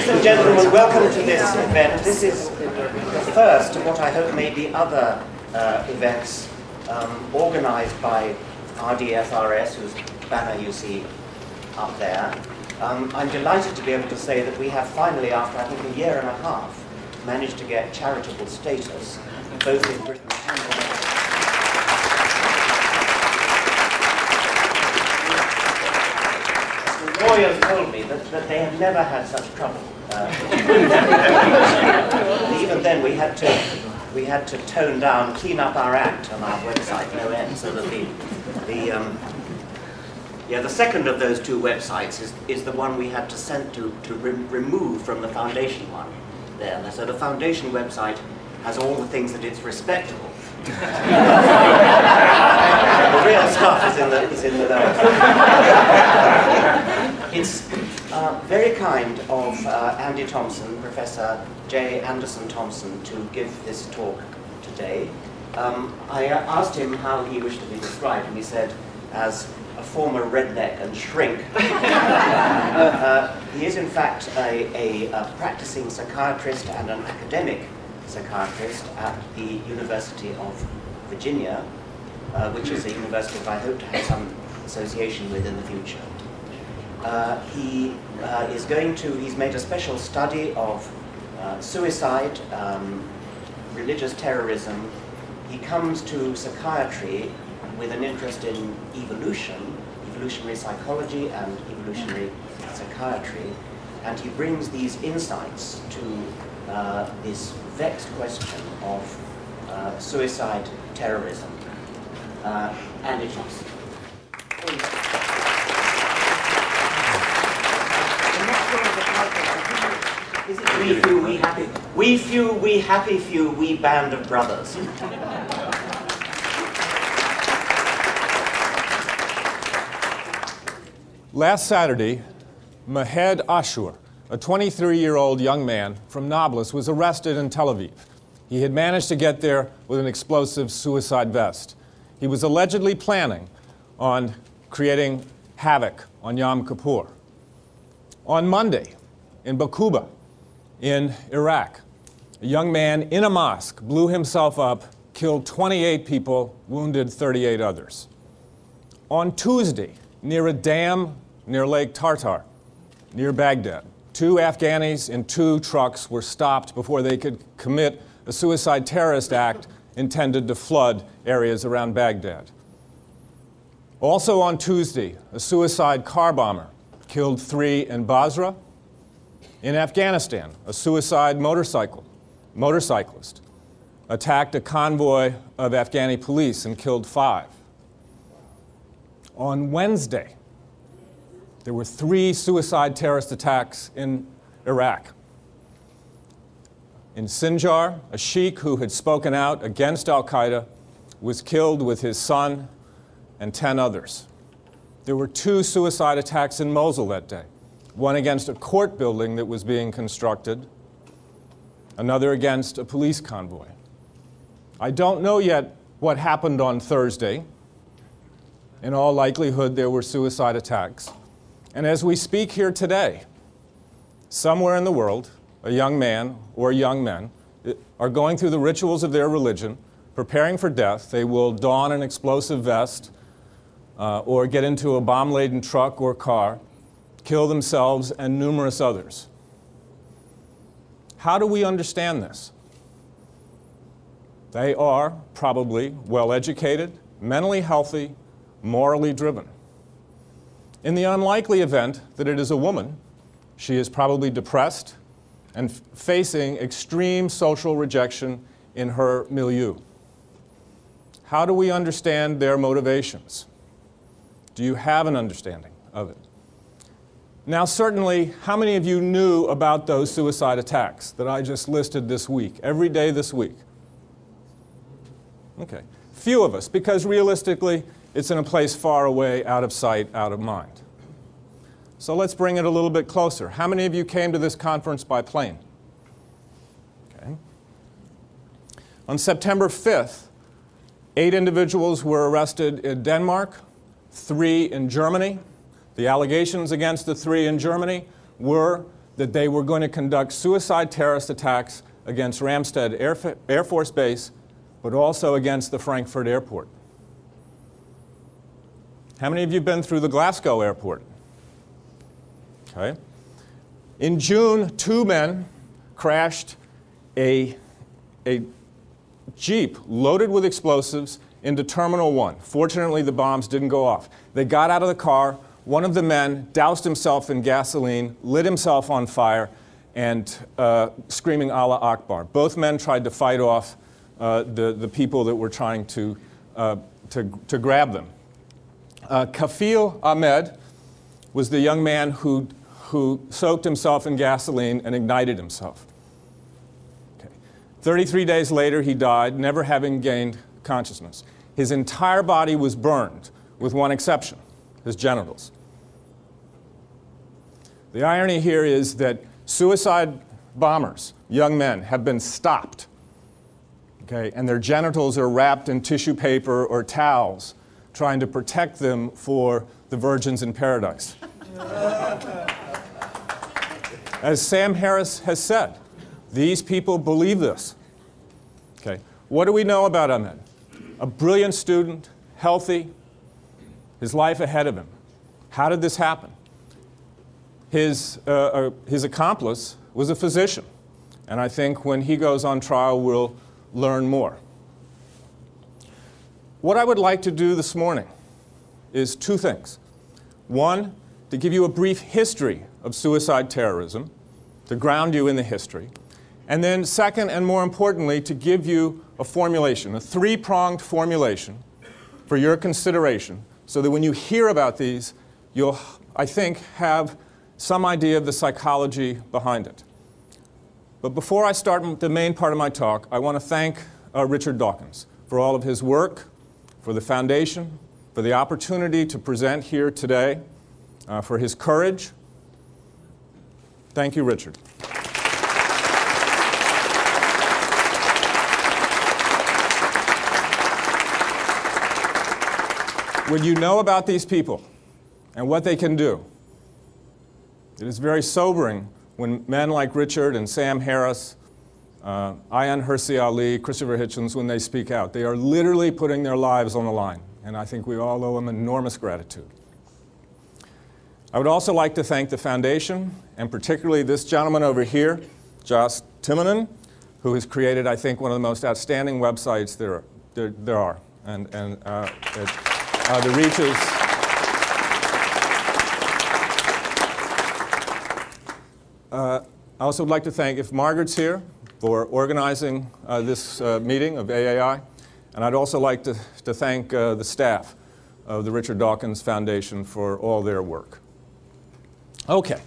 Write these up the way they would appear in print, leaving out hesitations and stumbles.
Ladies and gentlemen, welcome to this event. This is the first of what I hope may be other events organized by RDFRS, whose banner you see up there. I'm delighted to be able to say that we have finally, after I think a year and a half, managed to get charitable status, both in Britain and in America. The lawyers told me that they have never had such trouble. Even then, we had to tone down, clean up our act on our website, no end, so that the second of those two websites is the one we had to remove from the foundation one there. So the foundation website has all the things that it's respectable. The real stuff is in the lower. It's very kind of Andy Thompson, Professor J. Anderson Thompson, to give this talk today. I asked him how he wished to be described, and he said, as a former redneck and shrink. He is in fact a practicing psychiatrist and an academic psychiatrist at the University of Virginia, which is a university that I hope to have some association with in the future. He's made a special study of suicide, religious terrorism. He comes to psychiatry with an interest in evolutionary psychology and evolutionary psychiatry, and he brings these insights to this vexed question of suicide terrorism. Andy Thompson. Is it we few, we happy? We few, we happy few, we band of brothers. Last Saturday, Mahed Ashur, a 23-year-old young man from Nablus, was arrested in Tel Aviv. He had managed to get there with an explosive suicide vest. He was allegedly planning on creating havoc on Yom Kippur. On Monday, in Bakuba, in Iraq, a young man in a mosque blew himself up, killed 28 people, wounded 38 others. On Tuesday, near a dam near Lake Tartar, near Baghdad, 2 Afghanis in 2 trucks were stopped before they could commit a suicide terrorist act intended to flood areas around Baghdad. Also on Tuesday, a suicide car bomber killed 3 in Basra. In Afghanistan, a suicide motorcyclist attacked a convoy of Afghani police and killed 5. On Wednesday, there were 3 suicide terrorist attacks in Iraq. In Sinjar, a sheikh who had spoken out against al-Qaeda was killed with his son and 10 others. There were 2 suicide attacks in Mosul that day, one against a court building that was being constructed, another against a police convoy. I don't know yet what happened on Thursday. In all likelihood, there were suicide attacks. And as we speak here today, somewhere in the world, a young man or young men are going through the rituals of their religion, preparing for death. They will don an explosive vest or get into a bomb-laden truck or car, kill themselves and numerous others. How do we understand this? They are probably well-educated, mentally healthy, morally driven. In the unlikely event that it is a woman, she is probably depressed and facing extreme social rejection in her milieu. How do we understand their motivations? Do you have an understanding of it? Now, certainly, how many of you knew about those suicide attacks that I just listed this week, every day this week? Okay. Few of us, because realistically, it's in a place far away, out of sight, out of mind. So let's bring it a little bit closer. How many of you came to this conference by plane? Okay. On September 5th, 8 individuals were arrested in Denmark, 3 in Germany. The allegations against the 3 in Germany were that they were going to conduct suicide terrorist attacks against Ramstead Air Force Base, but also against the Frankfurt Airport. How many of you have been through the Glasgow airport? Okay. In June, 2 men crashed a Jeep loaded with explosives into Terminal 1. Fortunately, the bombs didn't go off. They got out of the car. One of the men doused himself in gasoline, lit himself on fire, and screaming Allah Akbar. Both men tried to fight off the people that were trying to grab them. Kafil Ahmed was the young man who soaked himself in gasoline and ignited himself. 33 days later, he died, never having gained consciousness. His entire body was burned, with one exception, his genitals. The irony here is that suicide bombers, young men, have been stopped, okay, and their genitals are wrapped in tissue paper or towels, trying to protect them for the virgins in paradise. As Sam Harris has said, these people believe this. Okay. What do we know about Ahmed? A brilliant student, healthy, his life ahead of him. How did this happen? His accomplice was a physician, and I think when he goes on trial, we'll learn more. What I would like to do this morning is 2 things. One, to give you a brief history of suicide terrorism, to ground you in the history. And then second, and more importantly, to give you a formulation, a 3-pronged formulation for your consideration, so that when you hear about these, you'll, I think, have some idea of the psychology behind it. But before I start the main part of my talk, I want to thank Richard Dawkins for all of his work, for the foundation, for the opportunity to present here today, for his courage. Thank you, Richard. When you know about these people and what they can do, it is very sobering when men like Richard and Sam Harris, Ayaan Hirsi Ali, Christopher Hitchens, when they speak out. They are literally putting their lives on the line, and I think we all owe them enormous gratitude. I would also like to thank the foundation, and particularly this gentleman over here, Josh Timonen, who has created, I think, one of the most outstanding websites there are. And the reaches. I also would like to thank, if Margaret's here, for organizing this meeting of AAI. And I'd also like to thank the staff of the Richard Dawkins Foundation for all their work. Okay.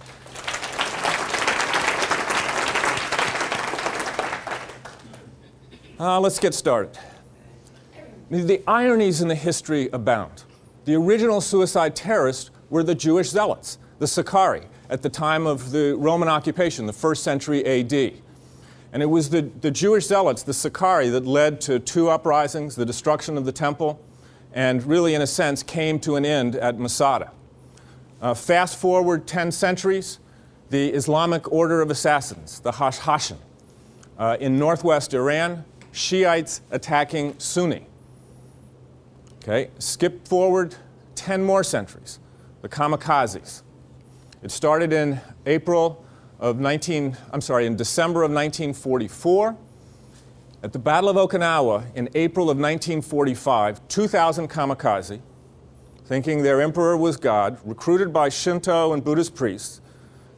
Let's get started. The ironies in the history abound. The original suicide terrorists were the Jewish zealots, the Sicarii, at the time of the Roman occupation, the 1st century AD. And it was the Jewish zealots, the Sicarii, that led to 2 uprisings, the destruction of the temple, and really, in a sense, came to an end at Masada. Fast forward 10 centuries, the Islamic Order of Assassins, the Hashashin, in northwest Iran, Shiites attacking Sunni. Okay, skip forward 10 more centuries, the kamikazes. It started in December of 1944. At the Battle of Okinawa in April of 1945, 2,000 kamikaze, thinking their emperor was God, recruited by Shinto and Buddhist priests,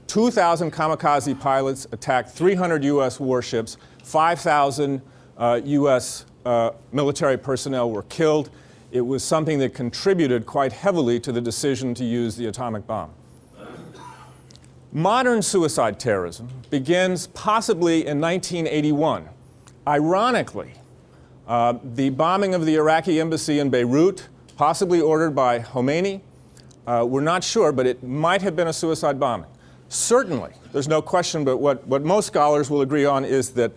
2,000 kamikaze pilots attacked 300 U.S. warships, 5,000 U.S. military personnel were killed. It was something that contributed quite heavily to the decision to use the atomic bomb. Modern suicide terrorism begins possibly in 1981. Ironically, the bombing of the Iraqi embassy in Beirut, possibly ordered by Khomeini, we're not sure, but it might have been a suicide bombing. Certainly, there's no question, but what most scholars will agree on is that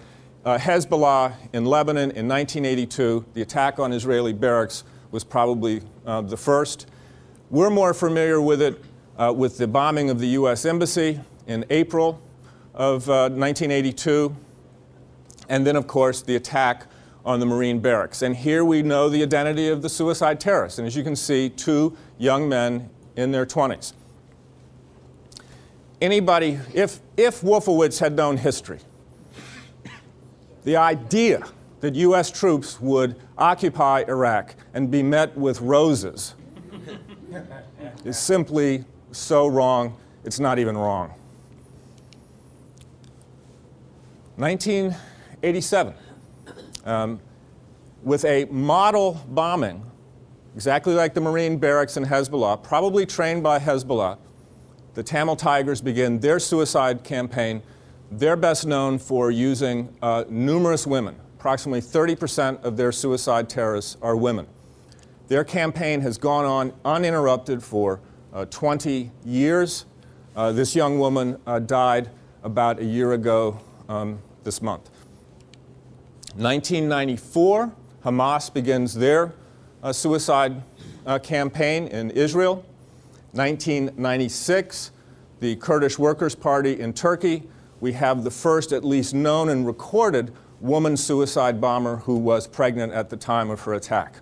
Hezbollah in Lebanon in 1982, the attack on Israeli barracks, was probably the first. We're more familiar with it with the bombing of the U.S. Embassy in April of 1982, and then, of course, the attack on the Marine barracks. And here we know the identity of the suicide terrorists. And as you can see, two young men in their 20s. Anybody, if Wolfowitz had known history, the idea that U.S. troops would occupy Iraq and be met with roses is simply so wrong, it's not even wrong. 1987, with a model bombing, exactly like the Marine barracks in Hezbollah, probably trained by Hezbollah, the Tamil Tigers begin their suicide campaign. They're best known for using numerous women. Approximately 30% of their suicide terrorists are women. Their campaign has gone on uninterrupted for 20 years. This young woman died about a year ago this month. 1994, Hamas begins their suicide campaign in Israel. 1996, the Kurdish Workers' Party in Turkey. We have the first, at least known and recorded, woman suicide bomber who was pregnant at the time of her attack.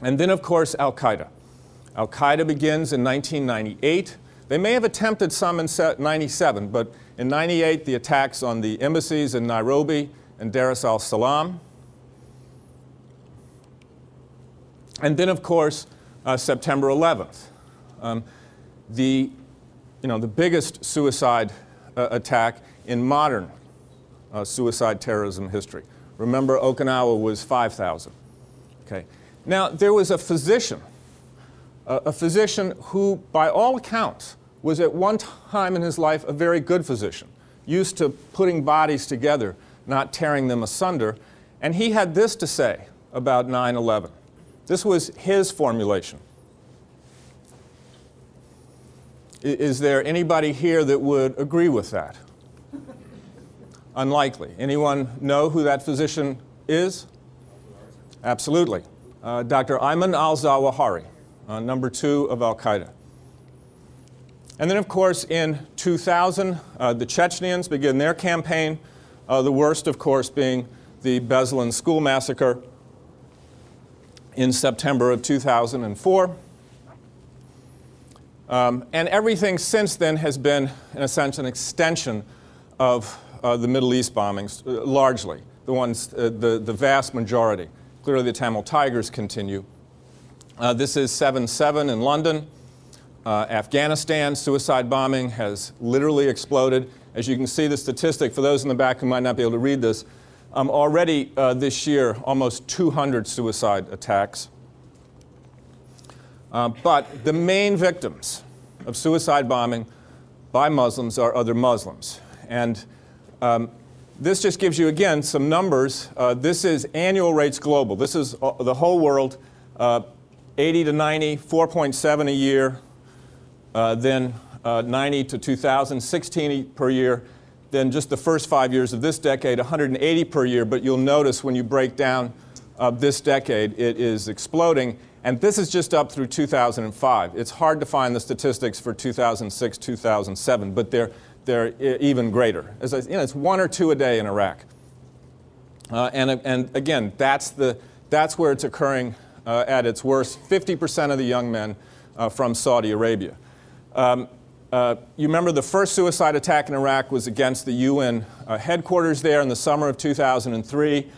And then, of course, Al-Qaeda. Al-Qaeda begins in 1998. They may have attempted some in 97, but in 98, the attacks on the embassies in Nairobi and Dar es Salaam. And then, of course, September 11th. The biggest suicide attack in modern suicide terrorism history. Remember, Okinawa was 5,000. Okay. Now, there was a physician who, by all accounts, was at one time in his life a very good physician, used to putting bodies together, not tearing them asunder, and he had this to say about 9/11. This was his formulation. Is there anybody here that would agree with that? Unlikely. Anyone know who that physician is? Absolutely. Dr. Ayman al-Zawahiri, number 2 of Al-Qaeda. And then, of course, in 2000, the Chechens begin their campaign, the worst, of course, being the Beslan school massacre in September of 2004. And everything since then has been, in a sense, an extension of the Middle East bombings, largely, the vast majority. Clearly, the Tamil Tigers continue. This is 7/7 in London. Afghanistan, suicide bombing has literally exploded. As you can see, the statistic, for those in the back who might not be able to read this, already this year, almost 200 suicide attacks. But the main victims of suicide bombing by Muslims are other Muslims. And this just gives you, again, some numbers. This is annual rates global. This is the whole world, 80 to 90, 4.7 a year, then 90 to 2000, 16 per year. Then just the first 5 years of this decade, 180 per year. But you'll notice when you break down this decade, it is exploding. And this is just up through 2005. It's hard to find the statistics for 2006, 2007, but they're even greater. As it's 1 or 2 a day in Iraq. And again, that's where it's occurring at its worst. 50% of the young men from Saudi Arabia. You remember the first suicide attack in Iraq was against the UN headquarters there in the summer of 2003.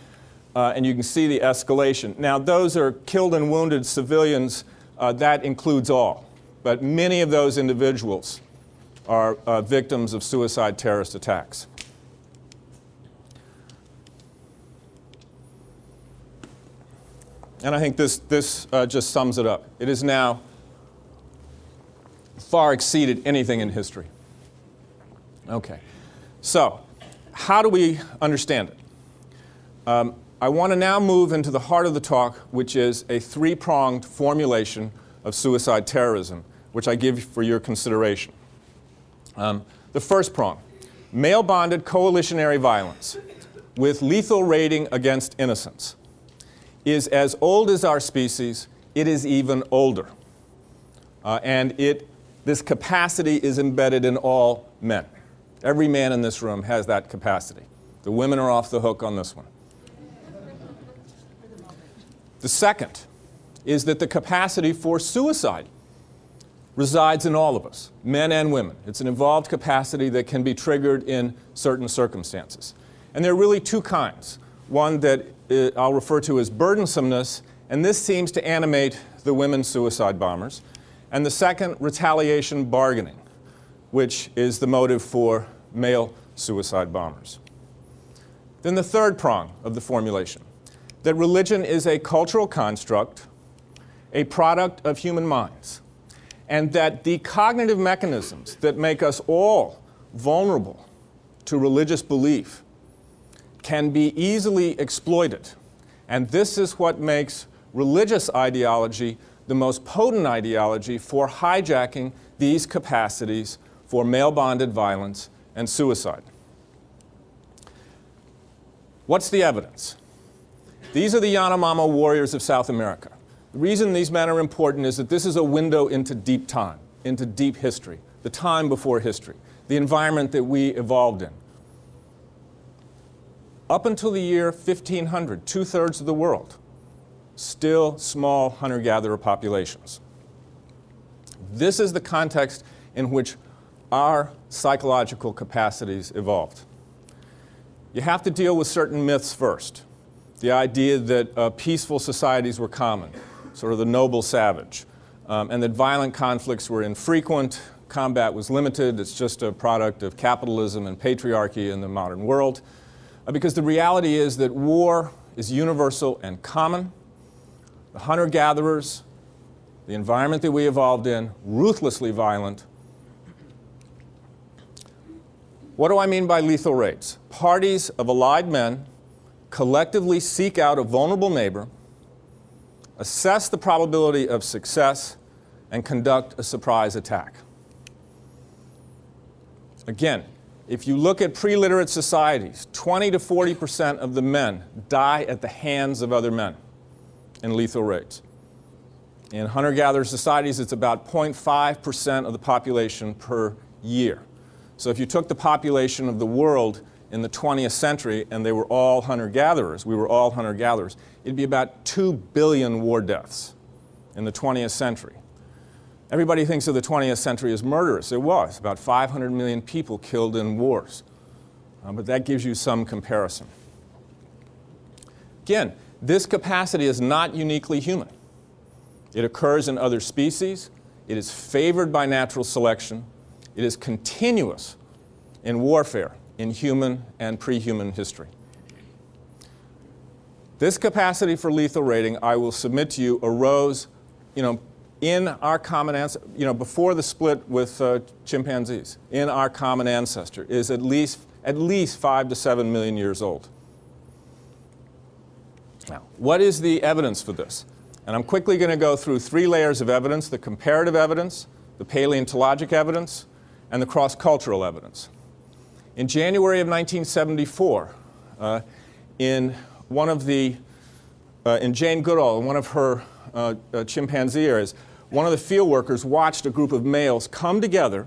And you can see the escalation. Now, those are killed and wounded civilians. That includes all. But many of those individuals are victims of suicide terrorist attacks. And I think this just sums it up. It has now far exceeded anything in history. Okay. So, how do we understand it? I want to now move into the heart of the talk, which is a 3-pronged formulation of suicide terrorism, which I give for your consideration. The first prong, male-bonded coalitionary violence with lethal raiding against innocents is as old as our species. It is even older. And this capacity is embedded in all men. Every man in this room has that capacity. The women are off the hook on this one. The second is that the capacity for suicide resides in all of us, men and women. It's an evolved capacity that can be triggered in certain circumstances. And there are really two kinds. One that I'll refer to as burdensomeness, and this seems to animate the women suicide bombers. And the second, retaliation bargaining, which is the motive for male suicide bombers. Then the third prong of the formulation, that religion is a cultural construct, a product of human minds, and that the cognitive mechanisms that make us all vulnerable to religious belief can be easily exploited. And this is what makes religious ideology the most potent ideology for hijacking these capacities for male-bonded violence and suicide. What's the evidence? These are the Yanomamo warriors of South America. The reason these men are important is that this is a window into deep time, into deep history, the time before history, the environment that we evolved in. Up until the year 1500, two-thirds of the world, still small hunter-gatherer populations. This is the context in which our psychological capacities evolved. You have to deal with certain myths first. The idea that peaceful societies were common, sort of the noble savage, and that violent conflicts were infrequent, combat was limited, it's just a product of capitalism and patriarchy in the modern world. Because the reality is that war is universal and common. The hunter-gatherers, the environment that we evolved in, ruthlessly violent. What do I mean by lethal raids? Parties of allied men collectively seek out a vulnerable neighbor, assess the probability of success, and conduct a surprise attack. Again, if you look at pre-literate societies, 20 to 40% of the men die at the hands of other men in lethal raids. In hunter-gatherer societies, it's about 0.5% of the population per year. So if you took the population of the world in the 20th century and they were all hunter-gatherers, we were all hunter-gatherers, it'd be about 2 billion war deaths in the 20th century. Everybody thinks of the 20th century as murderous. It was, about 500 million people killed in wars. But that gives you some comparison. Again, this capacity is not uniquely human. It occurs in other species. It is favored by natural selection. It is continuous in warfare in human and pre-human history. This capacity for lethal raiding, I will submit to you, arose, in our common ancestor, before the split with chimpanzees, in our common ancestor, is at least 5 to 7 million years old. Now, what is the evidence for this? And I'm quickly going to go through 3 layers of evidence: the comparative evidence, the paleontologic evidence, and the cross-cultural evidence. In January of 1974, in Jane Goodall, in one of her chimpanzee areas, one of the field workers watched a group of males come together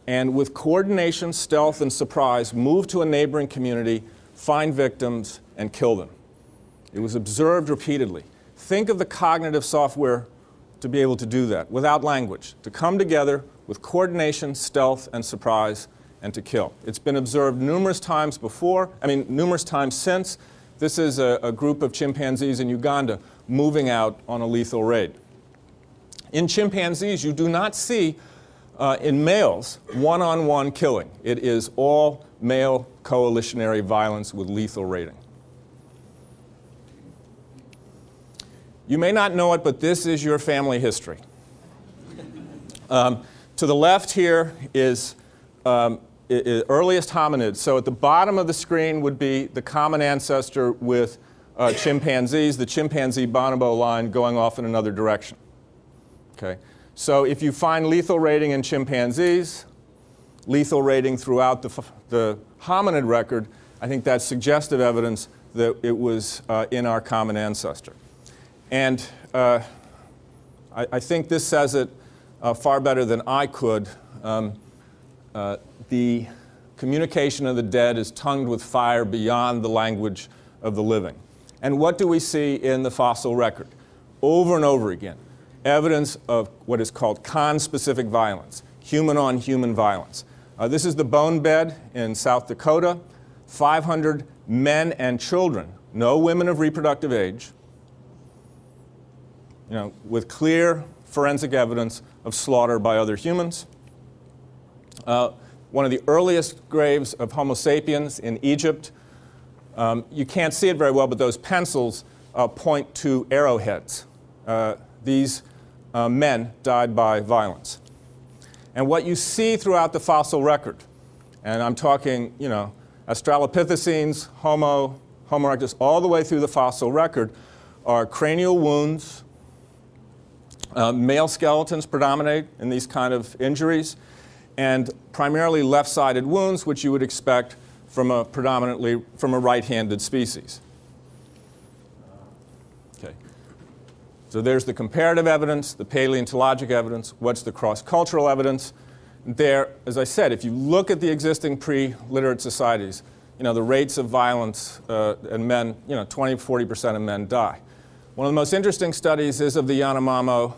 and with coordination, stealth, and surprise move to a neighboring community, find victims, and kill them. It was observed repeatedly. Think of the cognitive software to be able to do that without language, to come together with coordination, stealth, and surprise, and to kill. It's been observed numerous times numerous times since. This is a group of chimpanzees in Uganda moving out on a lethal raid. In chimpanzees, you do not see, in males, one-on-one killing. It is all male coalitionary violence with lethal raiding. You may not know it, but this is your family history. To the left here is earliest hominids. So at the bottom of the screen would be the common ancestor with chimpanzees, the chimpanzee bonobo line going off in another direction. Okay? So if you find lethal raiding in chimpanzees, lethal raiding throughout the hominid record, I think that's suggestive evidence that it was in our common ancestor. And I think this says it far better than I could. The communication of the dead is tongued with fire beyond the language of the living. And what do we see in the fossil record? Over and over again, evidence of what is called conspecific violence, human-on-human violence. This is the bone bed in South Dakota, 500 men and children, no women of reproductive age, with clear forensic evidence of slaughter by other humans. One of the earliest graves of Homo sapiens in Egypt. You can't see it very well, but those pencils point to arrowheads. These men died by violence. And what you see throughout the fossil record, and I'm talking, Australopithecines, Homo erectus, all the way through the fossil record, are cranial wounds. Male skeletons predominate in these kind of injuries, and primarily left-sided wounds, which you would expect from a right-handed species. Okay. So there's the comparative evidence, the paleontologic evidence. What's the cross-cultural evidence? There, as I said, if you look at the existing pre-literate societies, the rates of violence in men, 20–40% of men die. One of the most interesting studies is of the Yanomamo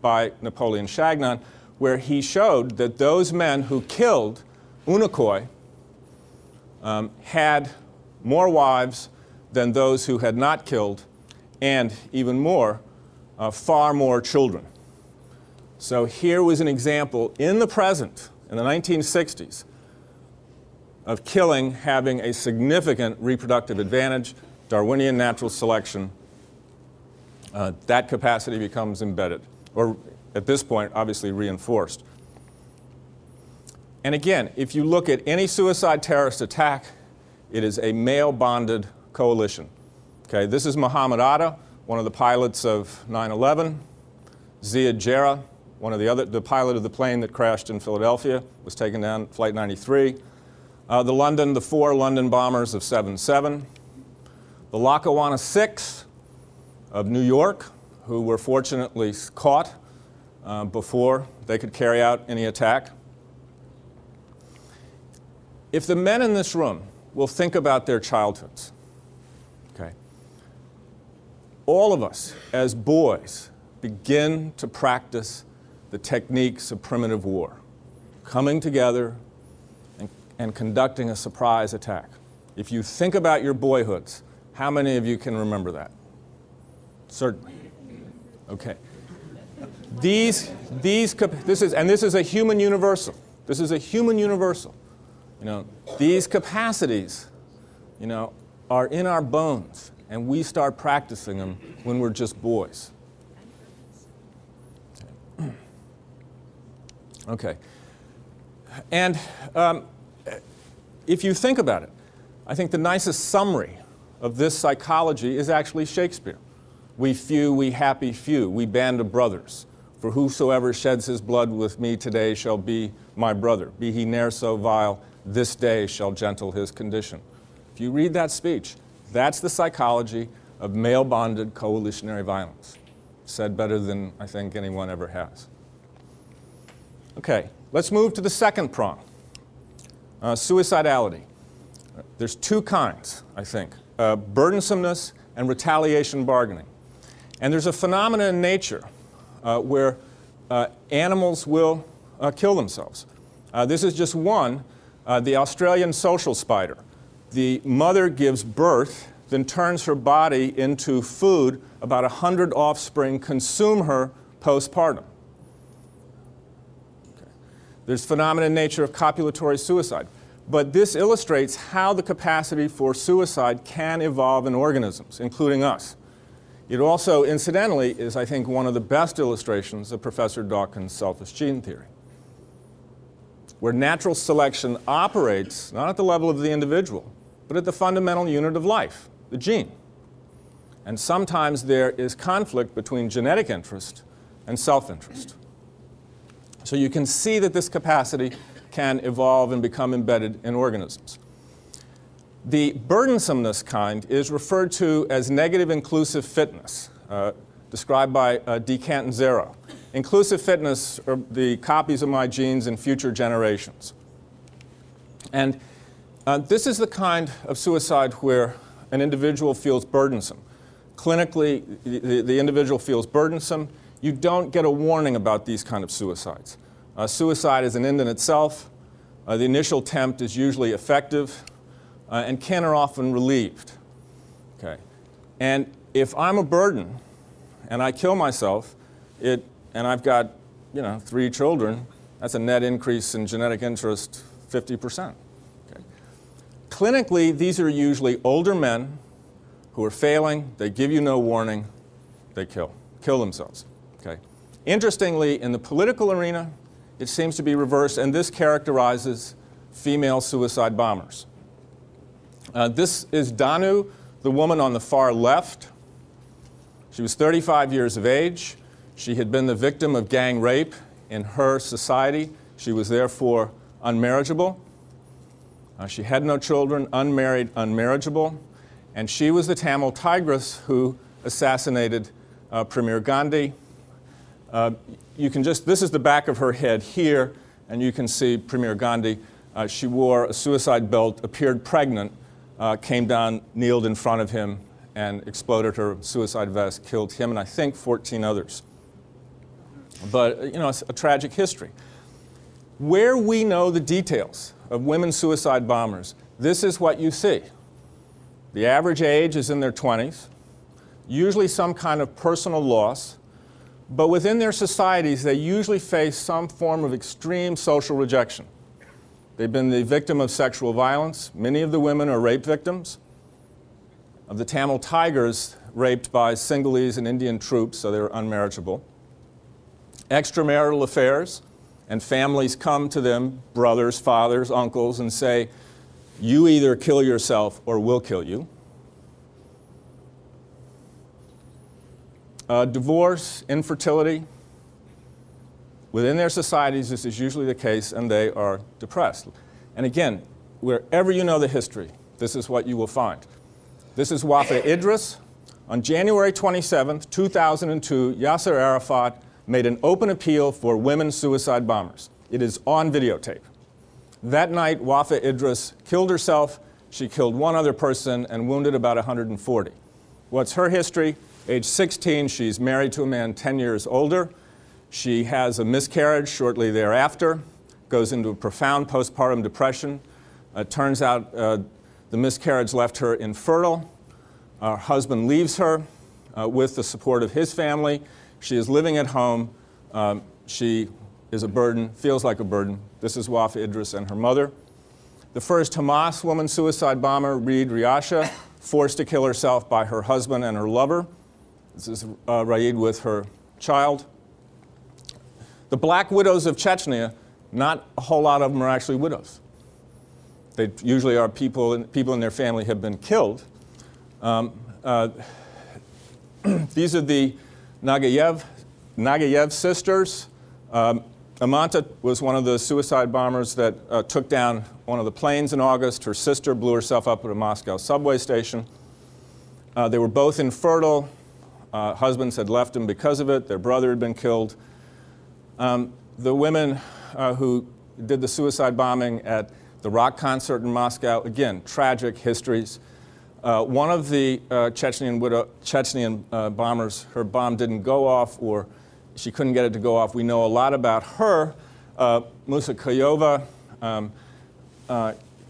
by Napoleon Chagnon, where he showed that those men who killed Unicoi had more wives than those who had not killed, and even more, far more children. So here was an example in the present, in the 1960s, of killing having a significant reproductive advantage, Darwinian natural selection. That capacity becomes embedded, or at this point, obviously reinforced. And again, if you look at any suicide terrorist attack, it is a male-bonded coalition. Okay, this is Muhammad Atta, one of the pilots of 9/11. Ziad Jarrah, the pilot of the plane that crashed in Philadelphia, was taken down, Flight 93. The 4 London bombers of 7/7. The Lackawanna 6 of New York, who were fortunately caught before they could carry out any attack. If the men in this room will think about their childhoods, okay, all of us as boys begin to practice the techniques of primitive war, coming together and conducting a surprise attack. If you think about your boyhoods, how many of you can remember that? Certainly. Okay. This is a human universal. This is a human universal. These capacities, are in our bones, and we start practicing them when we're just boys. Okay. And if you think about it, I think the nicest summary of this psychology is actually Shakespeare. We few, we happy few, we band of brothers. For whosoever sheds his blood with me today shall be my brother. Be he ne'er so vile, this day shall gentle his condition. If you read that speech, that's the psychology of male-bonded coalitionary violence. Said better than I think anyone ever has. Okay, let's move to the second prong, suicidality. There's two kinds, I think, burdensomeness and retaliation bargaining. And there's a phenomenon in nature where animals will kill themselves. This is just one, the Australian social spider. The mother gives birth, then turns her body into food. About 100 offspring consume her postpartum. Okay. There's phenomena in nature of copulatory suicide. But this illustrates how the capacity for suicide can evolve in organisms, including us. It also, incidentally, is, I think, one of the best illustrations of Professor Dawkins' selfish gene theory, where natural selection operates not at the level of the individual, but at the fundamental unit of life, the gene. And sometimes there is conflict between genetic interest and self-interest. So you can see that this capacity can evolve and become embedded in organisms. The burdensomeness kind is referred to as negative inclusive fitness, described by D. Catanzaro. Inclusive fitness are the copies of my genes in future generations. And this is the kind of suicide where an individual feels burdensome. Clinically, the individual feels burdensome. You don't get a warning about these kind of suicides. Suicide is an end in itself. The initial attempt is usually effective, and kin are often relieved. Okay. And if I'm a burden and I kill myself, and I've got 3 children, that's a net increase in genetic interest 50%. Okay. Clinically, these are usually older men who are failing, they give you no warning, they kill themselves. Okay. Interestingly, in the political arena, it seems to be reversed, and this characterizes female suicide bombers. This is Danu, the woman on the far left. She was 35 years of age. She had been the victim of gang rape in her society. She was therefore unmarriageable. She had no children, unmarried, unmarriageable. And she was the Tamil tigress who assassinated Premier Gandhi. This is the back of her head here, and you can see Premier Gandhi. She wore a suicide belt, appeared pregnant, came down, kneeled in front of him, and exploded her suicide vest, killed him and I think 14 others. But, it's a tragic history. Where we know the details of women suicide bombers, this is what you see. The average age is in their 20s, usually some kind of personal loss, but within their societies, they usually face some form of extreme social rejection. They've been the victim of sexual violence. Many of the women are rape victims. Of the Tamil tigers, raped by Sinhalese and Indian troops, so they're unmarriageable. Extramarital affairs, and families come to them, brothers, fathers, uncles, and say, you either kill yourself or we'll kill you. Divorce, infertility. Within their societies, this is usually the case, and they are depressed. And again, wherever you know the history, this is what you will find. This is Wafa Idris. On January 27, 2002, Yasser Arafat made an open appeal for women suicide bombers. It is on videotape. That night, Wafa Idris killed herself. She killed one other person and wounded about 140. What's her history? Age 16, she's married to a man 10 years older. She has a miscarriage shortly thereafter, goes into a profound postpartum depression. It turns out the miscarriage left her infertile. Her husband leaves her with the support of his family. She is living at home. She is a burden, feels like a burden. This is Wafa Idris and her mother. The first Hamas woman suicide bomber, Reed Riasha, forced to kill herself by her husband and her lover. This is Raid with her child. The black widows of Chechnya, not a whole lot of them are actually widows. They usually are people in their family have been killed. These are the Nagayev sisters. Amanta was one of the suicide bombers that took down one of the planes in August. Her sister blew herself up at a Moscow subway station. They were both infertile. Husbands had left them because of it. Their brother had been killed. The women who did the suicide bombing at the rock concert in Moscow, again, tragic histories. One of the Chechen bombers, her bomb didn't go off, or she couldn't get it to go off. We know a lot about her. Musa Koyova,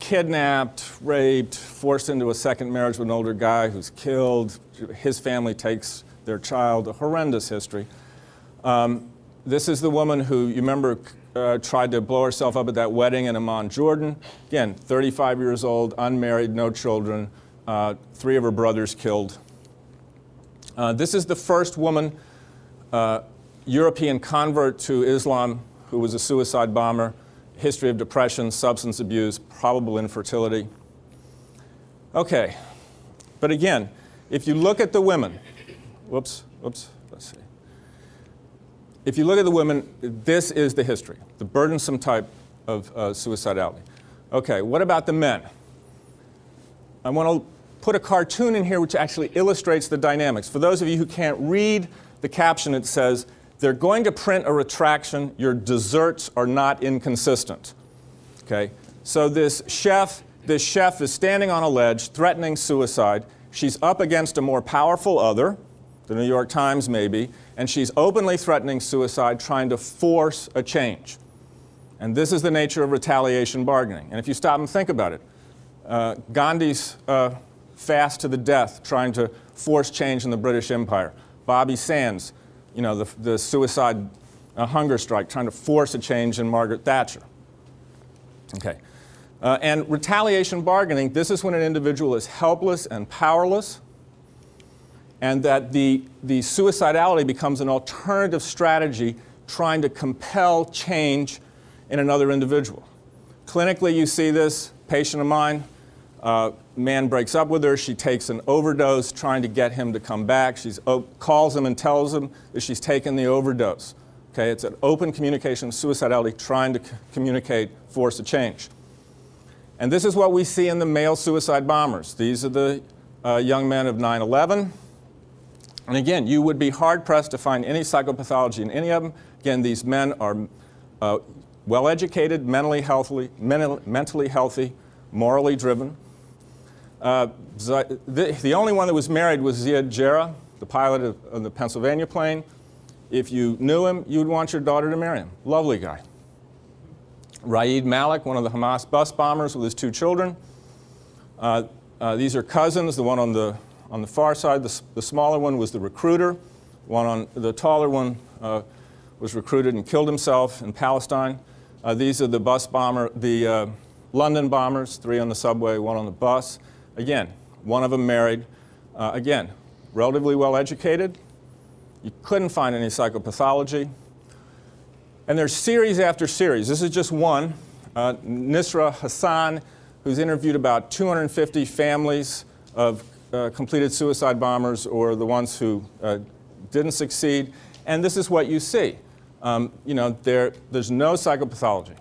kidnapped, raped, forced into a second marriage with an older guy who's killed. His family takes their child, a horrendous history. This is the woman who, you remember, tried to blow herself up at that wedding in Amman, Jordan. Again, 35 years old, unmarried, no children, 3 of her brothers killed. This is the first woman, European convert to Islam, who was a suicide bomber. History of depression, substance abuse, probable infertility. Okay, but again, if you look at the women, let's see. If you look at the women, this is the history, the burdensome type of suicidality. Okay, what about the men? I want to put a cartoon in here which actually illustrates the dynamics. For those of you who can't read the caption, it says, they're going to print a retraction, your desserts are not inconsistent. Okay? So this chef is standing on a ledge, threatening suicide. She's up against a more powerful other, the New York Times maybe, and she's openly threatening suicide, trying to force a change. And this is the nature of retaliation bargaining. And if you stop and think about it, Gandhi's fast to the death, trying to force change in the British Empire. Bobby Sands, you know, the suicide hunger strike, trying to force a change in Margaret Thatcher. Okay. And retaliation bargaining, this is when an individual is helpless and powerless, and that the suicidality becomes an alternative strategy trying to compel change in another individual. Clinically, you see this, patient of mine, man breaks up with her, she takes an overdose trying to get him to come back. She calls him and tells him that she's taken the overdose. Okay, it's an open communication of suicidality, trying to communicate, force a change. And this is what we see in the male suicide bombers. These are the young men of 9/11. And again, you would be hard-pressed to find any psychopathology in any of them. Again, these men are well-educated, mentally healthy, morally driven. The only one that was married was Ziad Jarrah, the pilot of the Pennsylvania plane. If you knew him, you'd want your daughter to marry him. Lovely guy. Raed Malik, one of the Hamas bus bombers with his 2 children. These are cousins. The one on the far side, the smaller one, was the recruiter. The taller one was recruited and killed himself in Palestine. These are the the London bombers, 3 on the subway, 1 on the bus. Again, one of them married. Again, relatively well educated. You couldn't find any psychopathology. And there's series after series. This is just one. Nisra Hassan, who's interviewed about 250 families of completed suicide bombers, or the ones who didn't succeed. And this is what you see. You know, there's no psychopathology.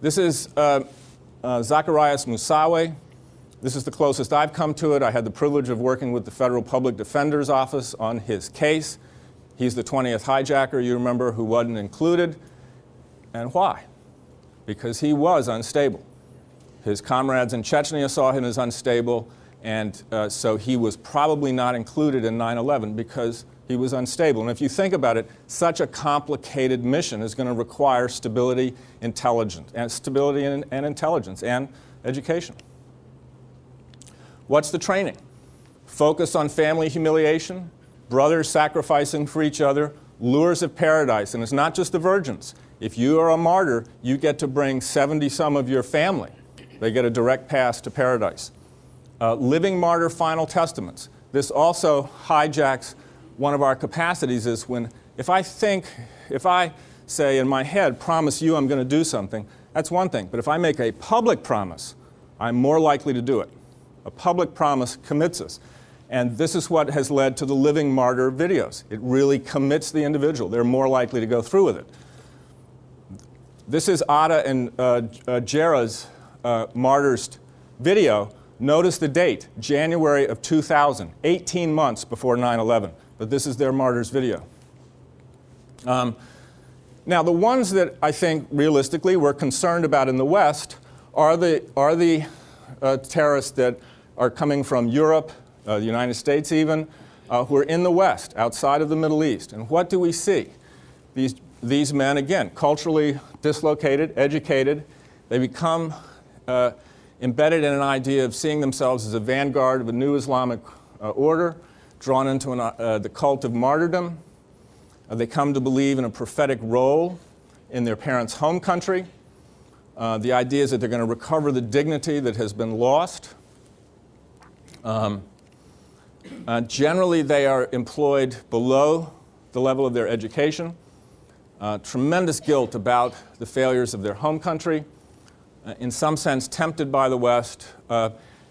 This is Zacharias Moussaoui. This is the closest I've come to it. I had the privilege of working with the Federal Public Defender's Office on his case. He's the 20th hijacker, you remember, who wasn't included. And why? Because he was unstable. His comrades in Chechnya saw him as unstable, and so he was probably not included in 9/11 because he was unstable. And if you think about it, such a complicated mission is going to require stability, intelligence, and intelligence and education. What's the training? Focus on family humiliation, brothers sacrificing for each other, lures of paradise. And it's not just the virgins. If you are a martyr, you get to bring 70-some of your family. They get a direct pass to paradise. Living martyr final testaments. This also hijacks one of our capacities. Is when, if I say in my head, promise you I'm going to do something, that's one thing. But if I make a public promise, I'm more likely to do it. A public promise commits us. And this is what has led to the living martyr videos. It really commits the individual. They're more likely to go through with it. This is Ada and Jarrah's martyrs video. Notice the date, January of 2000, 18 months before 9/11. But this is their martyrs video. Now, the ones that I think realistically we're concerned about in the West are the terrorists that are coming from Europe, the United States even, who are in the West, outside of the Middle East. And what do we see? These men, again, culturally dislocated, educated, they become embedded in an idea of seeing themselves as a vanguard of a new Islamic order, drawn into the cult of martyrdom. They come to believe in a prophetic role in their parents' home country. The idea is that they're going to recover the dignity that has been lost. Generally, they are employed below the level of their education. Tremendous guilt about the failures of their home country. In some sense, tempted by the West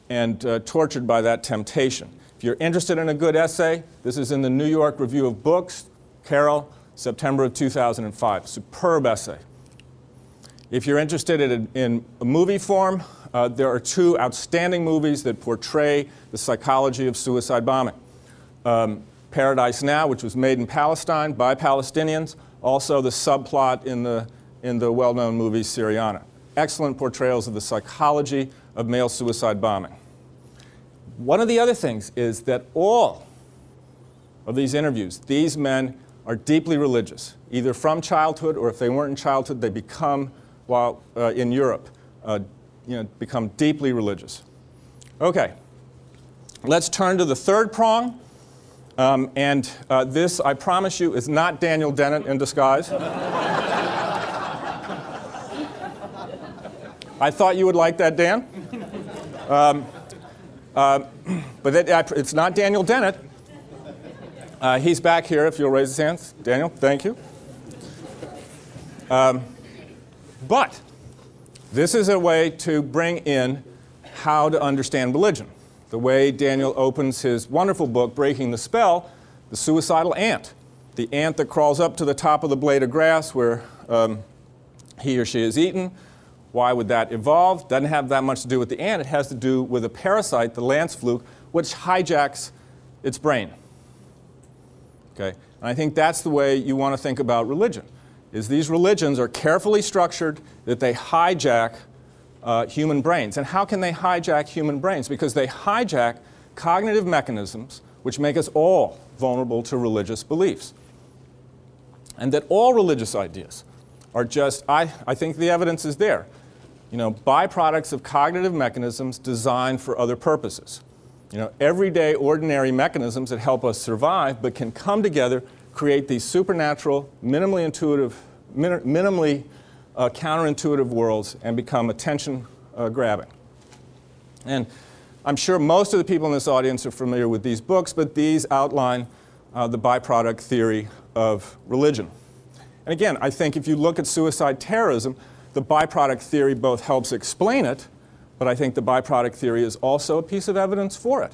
and tortured by that temptation. If you're interested in a good essay, this is in the New York Review of Books, Carroll, September of 2005. Superb essay. If you're interested in a movie form, there are 2 outstanding movies that portray the psychology of suicide bombing. Paradise Now, which was made in Palestine by Palestinians, also the subplot in the in the well-known movie Syriana. Excellent portrayals of the psychology of male suicide bombing. One of the other things is that all of these interviews, these men are deeply religious, either from childhood, or if they weren't in childhood, they become, while in Europe, become deeply religious. Okay, let's turn to the third prong. This, I promise you, is not Daniel Dennett in disguise. I thought you would like that, Dan. But it's not Daniel Dennett. He's back here, if you'll raise his hands. Daniel, thank you. But this is a way to bring in how to understand religion. The way Daniel opens his wonderful book, Breaking the Spell, the suicidal ant. The ant that crawls up to the top of the blade of grass where he or she is eaten. Why would that evolve? Doesn't have that much to do with the ant. It has to do with a parasite, the lance fluke, which hijacks its brain. Okay? And I think that's the way you want to think about religion, is these religions are carefully structured that they hijack human brains. And how can they hijack human brains? Because they hijack cognitive mechanisms which make us all vulnerable to religious beliefs. And that all religious ideas are just, I think the evidence is there, byproducts of cognitive mechanisms designed for other purposes. Everyday, ordinary mechanisms that help us survive but can come together, create these supernatural, minimally counterintuitive worlds and become attention-grabbing. And I'm sure most of the people in this audience are familiar with these books, but these outline the byproduct theory of religion. And again, I think if you look at suicide terrorism, the byproduct theory both helps explain it, but I think the byproduct theory is also a piece of evidence for it.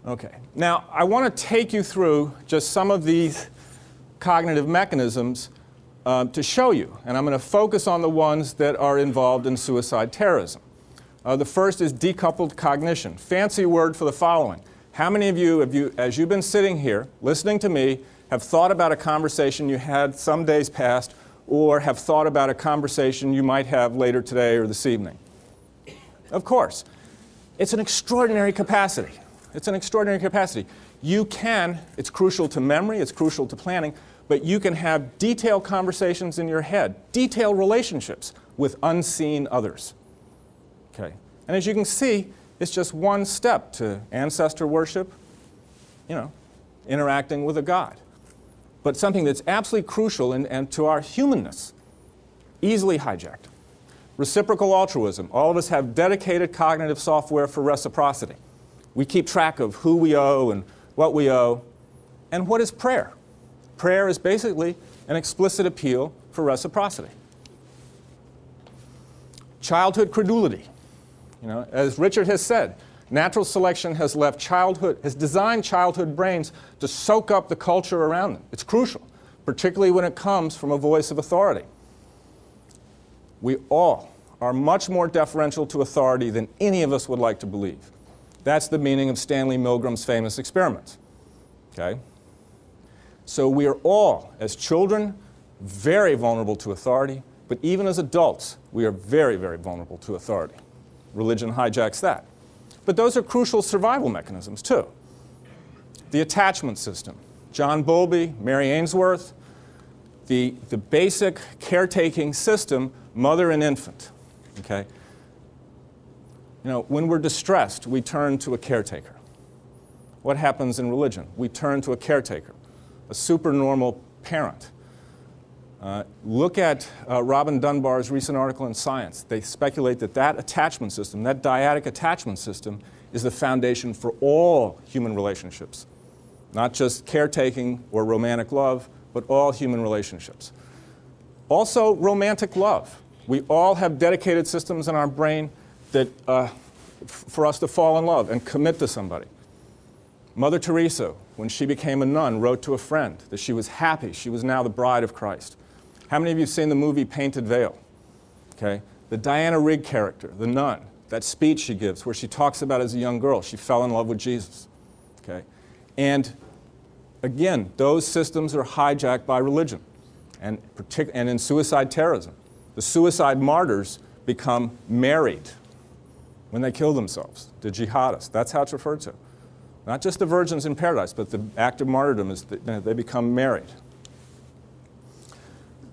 Okay. Now, I want to take you through just some of these cognitive mechanisms to show you, and I'm going to focus on the ones that are involved in suicide terrorism. The first is decoupled cognition. Fancy word for the following. How many of you, as you've been sitting here listening to me, have thought about a conversation you had some days past, or have thought about a conversation you might have later today or this evening? Of course. It's an extraordinary capacity. It's an extraordinary capacity. You can, it's crucial to memory, it's crucial to planning, but you can have detailed conversations in your head, detailed relationships with unseen others. Okay. And as you can see, it's just one step to ancestor worship, interacting with a god. But something that's absolutely crucial and to our humanness, easily hijacked. Reciprocal altruism. All of us have dedicated cognitive software for reciprocity. We keep track of who we owe and what we owe. And what is prayer? Prayer is basically an explicit appeal for reciprocity. Childhood credulity. As Richard has said, natural selection has designed childhood brains to soak up the culture around them. It's crucial, particularly when it comes from a voice of authority. We all are much more deferential to authority than any of us would like to believe. That's the meaning of Stanley Milgram's famous experiments. Okay? So we are all, as children, very vulnerable to authority, but even as adults, we are very, very vulnerable to authority. Religion hijacks that. But those are crucial survival mechanisms, too. The attachment system. John Bowlby, Mary Ainsworth, the basic caretaking system, mother and infant. Okay? When we're distressed, we turn to a caretaker. What happens in religion? We turn to a caretaker, a supernormal parent. Look at Robin Dunbar's recent article in Science. They speculate that that attachment system, that dyadic attachment system, is the foundation for all human relationships. Not just caretaking or romantic love, but all human relationships. Also, romantic love. We all have dedicated systems in our brain that, for us to fall in love and commit to somebody. Mother Teresa, when she became a nun, wrote to a friend that she was happy she was now the bride of Christ. How many of you have seen the movie Painted Veil? Okay? The Diana Rigg character, the nun, that speech she gives where she talks about as a young girl, she fell in love with Jesus. Okay? And again, those systems are hijacked by religion. and in suicide terrorism. The suicide martyrs become married when they kill themselves, the jihadists. That's how it's referred to. Not just the virgins in paradise, but the act of martyrdom is that they become married.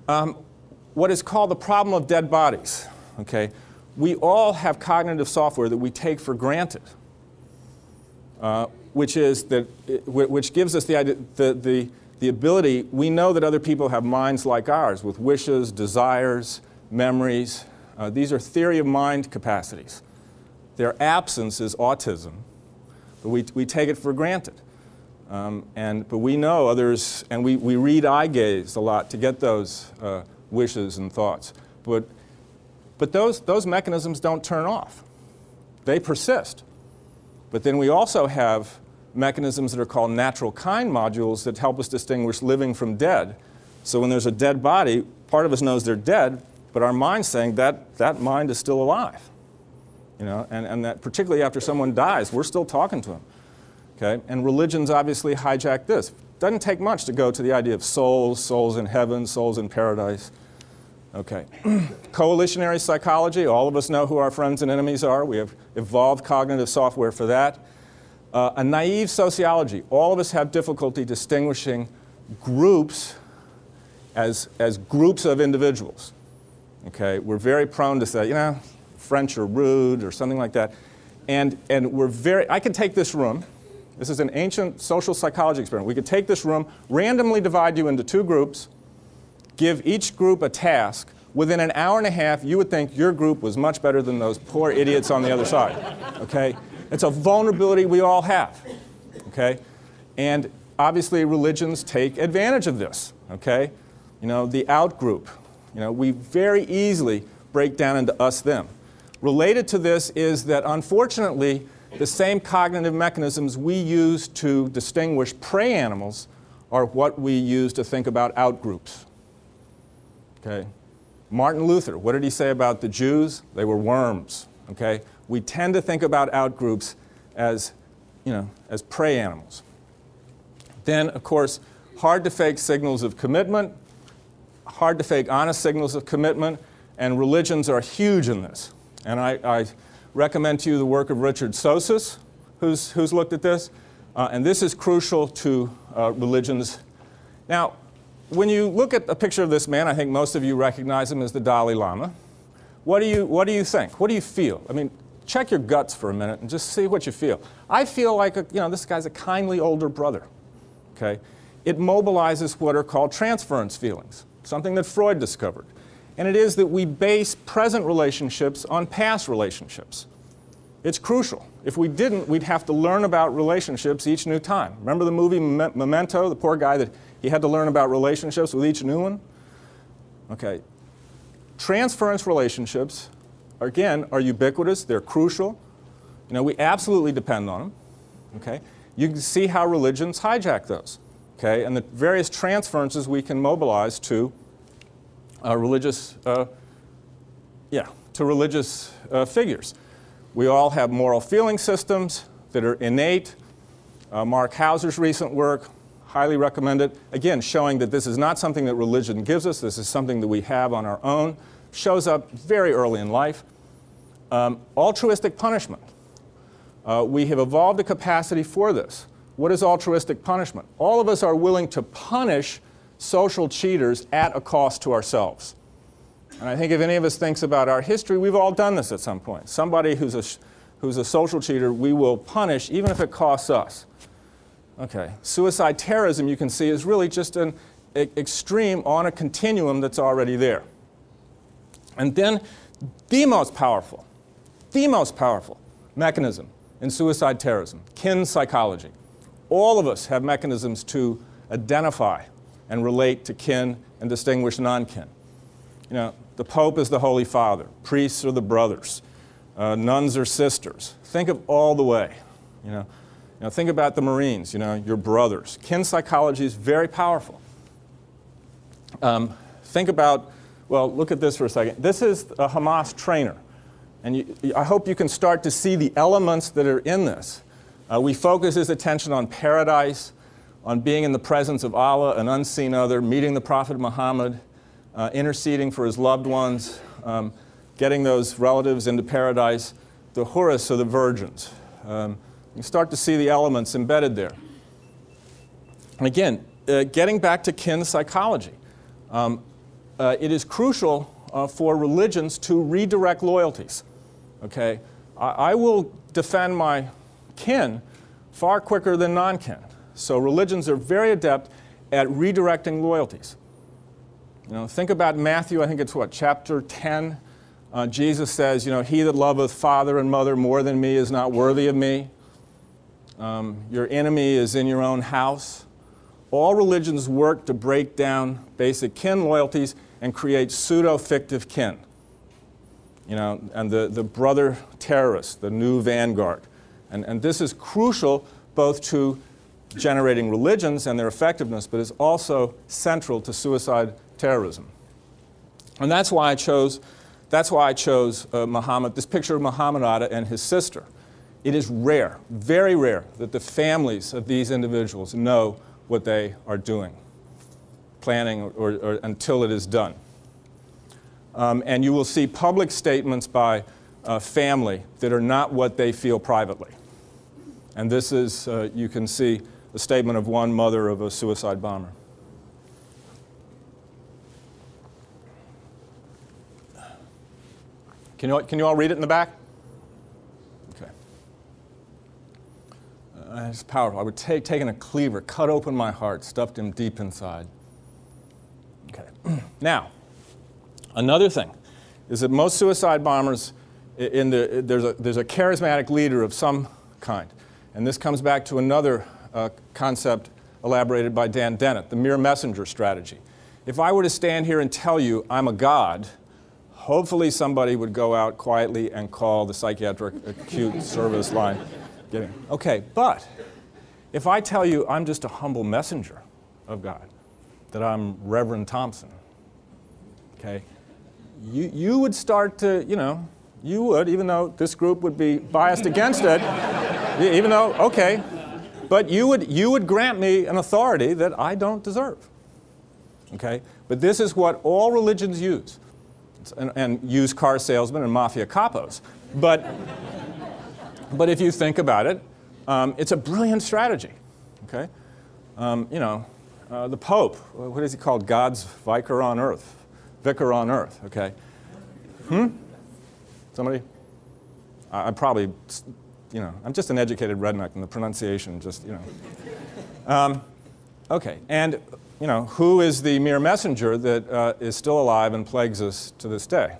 What is called the problem of dead bodies. Okay? We all have cognitive software that we take for granted, which gives us the ability. We know that other people have minds like ours, with wishes, desires, memories. These are theory of mind capacities. Their absence is autism, but we take it for granted. But we know others, and we read eye gaze a lot to get those wishes and thoughts. But those mechanisms don't turn off. They persist. But then we also have mechanisms that are called natural kind modules that help us distinguish living from dead. So when there's a dead body, part of us knows they're dead, but our mind's saying that mind is still alive. You know, and that particularly after someone dies, we're still talking to them. Okay? And religions obviously hijack this. Doesn't take much to go to the idea of souls, souls in heaven, souls in paradise. Okay. Coalitionary psychology, all of us know who our friends and enemies are. We have evolved cognitive software for that. A naive sociology, all of us have difficulty distinguishing groups as groups of individuals. Okay? We're very prone to say, you know, French are rude or something like that. And I could take this room. This is an ancient social psychology experiment. We could take this room, randomly divide you into two groups, give each group a task. Within an hour and a half, you would think your group was much better than those poor idiots on the other side. Okay? It's a vulnerability we all have. Okay? And obviously religions take advantage of this. Okay? You know, the out group. You know, we very easily break down into us, them. Related to this is that unfortunately, the same cognitive mechanisms we use to distinguish prey animals are what we use to think about outgroups. Okay? Martin Luther, what did he say about the Jews? They were worms. Okay? We tend to think about outgroups as, you know, as prey animals. Then, of course, hard to fake signals of commitment, hard to fake honest signals of commitment, and religions are huge in this. And I recommend to you the work of Richard Sosis, who's looked at this. And this is crucial to religions. Now, when you look at a picture of this man, I think most of you recognize him as the Dalai Lama. What do you think? What do you feel? I mean, check your guts for a minute and just see what you feel. I feel like, this guy's a kindly older brother. Okay? It mobilizes what are called transference feelings, something that Freud discovered. And it is that we base present relationships on past relationships. It's crucial. If we didn't, we'd have to learn about relationships each new time. Remember the movie Memento, the poor guy that he had to learn about relationships with each new one? Okay. Transference relationships, again, are ubiquitous. They're crucial. You know, we absolutely depend on them. Okay? You can see how religions hijack those. Okay? And the various transferences we can mobilize to religious figures. We all have moral feeling systems that are innate. Mark Hauser's recent work, highly recommend it. Again, showing that this is not something that religion gives us. This is something that we have on our own. Shows up very early in life. Altruistic punishment. We have evolved a capacity for this. What is altruistic punishment? All of us are willing to punish social cheaters at a cost to ourselves. And I think if any of us thinks about our history, we've all done this at some point. Somebody who's a social cheater, we will punish even if it costs us. Okay. Suicide terrorism, you can see, is really just an extreme on a continuum that's already there. And then the most powerful mechanism in suicide terrorism, kin psychology. All of us have mechanisms to identify and relate to kin and distinguish non-kin. You know, the Pope is the Holy Father. Priests are the brothers. Nuns are sisters. Think of all the way. You know, think about the Marines, your brothers. Kin psychology is very powerful. Think about, well, look at this for a second. This is a Hamas trainer. And I hope you can start to see the elements that are in this. We focus his attention on paradise, on being in the presence of Allah, an unseen other, meeting the Prophet Muhammad, interceding for his loved ones, getting those relatives into paradise, the Hurus, or the virgins. You start to see the elements embedded there. And again, getting back to kin psychology, it is crucial for religions to redirect loyalties. Okay? I will defend my kin far quicker than non-kin. So religions are very adept at redirecting loyalties. You know, think about Matthew, I think it's what, chapter 10? Jesus says, you know, he that loveth father and mother more than me is not worthy of me. Your enemy is in your own house. All religions work to break down basic kin loyalties and create pseudo-fictive kin. You know, and the brother terrorists, the new vanguard. And this is crucial both to generating religions and their effectiveness, but is also central to suicide terrorism. And that's why I chose Muhammad, this picture of Muhammad Atta and his sister. It is rare, very rare, that the families of these individuals know what they are doing, planning, or until it is done. And you will see public statements by family that are not what they feel privately. And this is, you can see the statement of one mother of a suicide bomber. Can you all read it in the back? Okay. It's powerful. I would taken a cleaver, cut open my heart, stuffed him deep inside. Okay. Now, another thing is that most suicide bombers, there's a charismatic leader of some kind. And this comes back to another concept elaborated by Dan Dennett, the mere messenger strategy. If I were to stand here and tell you I'm a god, hopefully somebody would go out quietly and call the psychiatric acute service line. Okay, but if I tell you I'm just a humble messenger of God, that I'm Reverend Thompson, okay, you would start to, you know, you would, even though this group would be biased against it, even though, okay, but you would grant me an authority that I don't deserve, okay? But this is what all religions use. And used car salesmen and mafia capos. But if you think about it, it's a brilliant strategy. Okay? You know, the Pope, what is he called? God's vicar on earth. Vicar on earth, okay? Somebody? I'm probably, you know, I'm just an educated redneck and the pronunciation just, you know. Okay, and you know, who is the mere messenger that is still alive and plagues us to this day?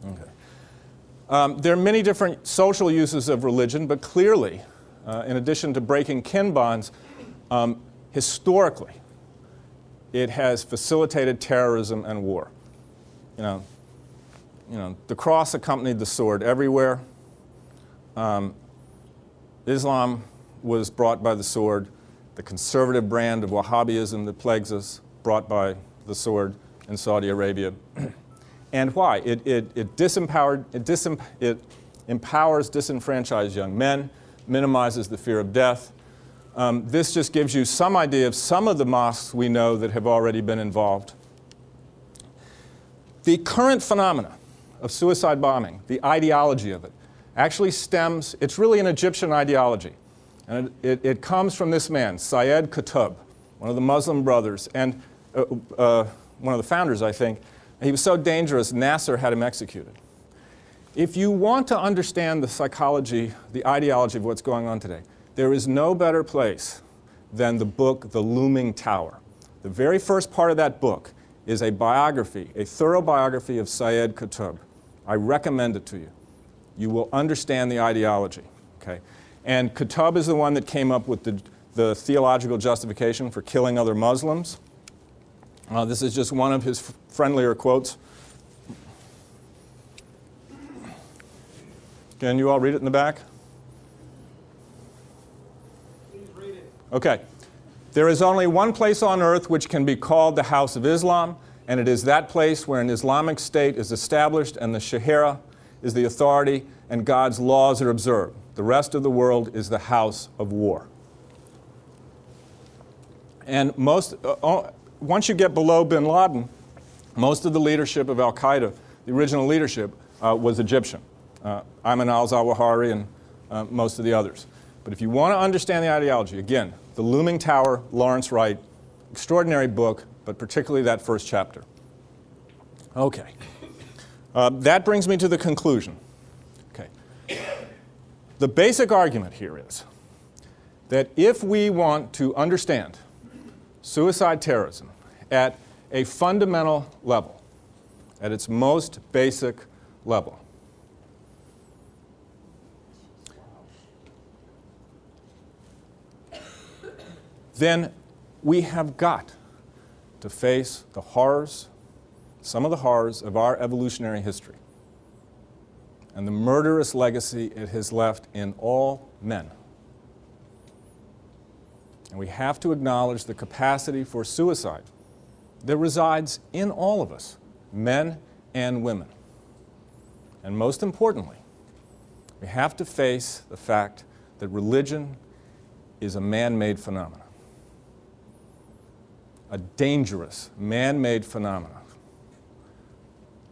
Okay. There are many different social uses of religion, but clearly, in addition to breaking kin bonds, historically, it has facilitated terrorism and war. You know, the cross accompanied the sword everywhere. Islam was brought by the sword. The conservative brand of Wahhabism that plagues us, brought by the sword in Saudi Arabia. And why? It empowers disenfranchised young men, minimizes the fear of death. This just gives you some idea of some of the mosques we know that have already been involved. The current phenomena of suicide bombing, the ideology of it, actually stems, it's really an Egyptian ideology. And it comes from this man, Syed Qutb, one of the Muslim brothers, and one of the founders, I think. He was so dangerous, Nasser had him executed. If you want to understand the psychology, the ideology of what's going on today, there is no better place than the book, The Looming Tower. The very first part of that book is a biography, a thorough biography of Syed Qutb. I recommend it to you. You will understand the ideology, okay? And Qutb is the one that came up with the theological justification for killing other Muslims. This is just one of his friendlier quotes. Can you all read it in the back? Please read it. Okay. There is only one place on earth which can be called the House of Islam, and it is that place where an Islamic state is established and the Sharia is the authority and God's laws are observed. The rest of the world is the house of war. And once you get below bin Laden, most of the leadership of al-Qaeda, the original leadership, was Egyptian. Ayman al-Zawahiri and most of the others. But if you want to understand the ideology, again, The Looming Tower, Lawrence Wright, extraordinary book, but particularly that first chapter. Okay. That brings me to the conclusion. Okay. The basic argument here is that if we want to understand suicide terrorism at a fundamental level, at its most basic level, then we have got to face the horrors, some of the horrors of our evolutionary history and the murderous legacy it has left in all men. And we have to acknowledge the capacity for suicide that resides in all of us, men and women. And most importantly, we have to face the fact that religion is a man-made phenomenon, a dangerous man-made phenomenon,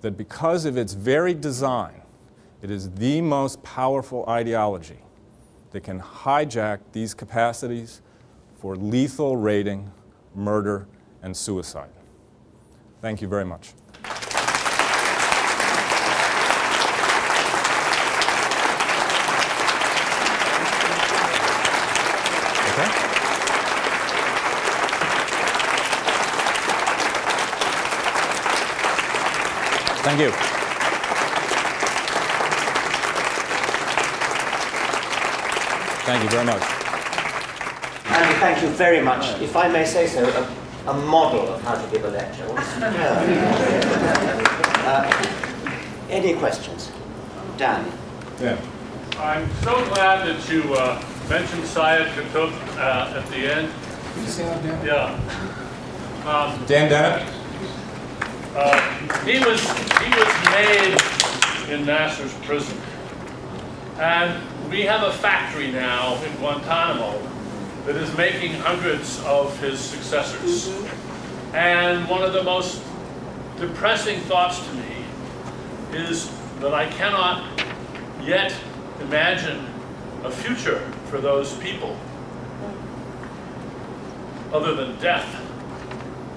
that because of its very design, it is the most powerful ideology that can hijack these capacities for lethal raiding, murder, and suicide. Thank you very much. Okay. Thank you. Thank you very much. Andy, thank you very much. If I may say so, a model of how to give a lecture. Any questions? Dan? Yeah. I'm so glad that you mentioned Syed Qutb at the end. Can you say that, Dan? Yeah. Dan Dennett? He was made in Nasser's prison. And we have a factory now in Guantanamo that is making hundreds of his successors. And one of the most depressing thoughts to me is that I cannot yet imagine a future for those people other than death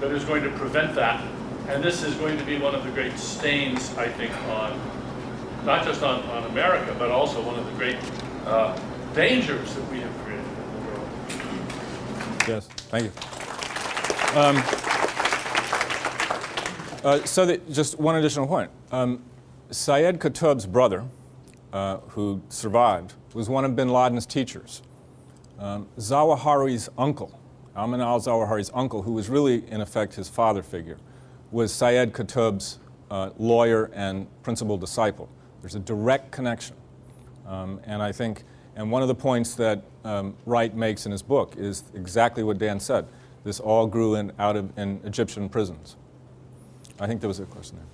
that is going to prevent that. And this is going to be one of the great stains, I think, on not just on America, but also one of the great dangers that we have created in the world. Yes, thank you. So just one additional point. Syed Qutb's brother, who survived, was one of bin Laden's teachers. Zawahiri's uncle, Ayman al-Zawahiri's uncle, who was really, in effect, his father figure, was Syed Qutb's lawyer and principal disciple. There's a direct connection. And I think, and one of the points that Wright makes in his book is exactly what Dan said. This all grew in Egyptian prisons. I think there was a question there.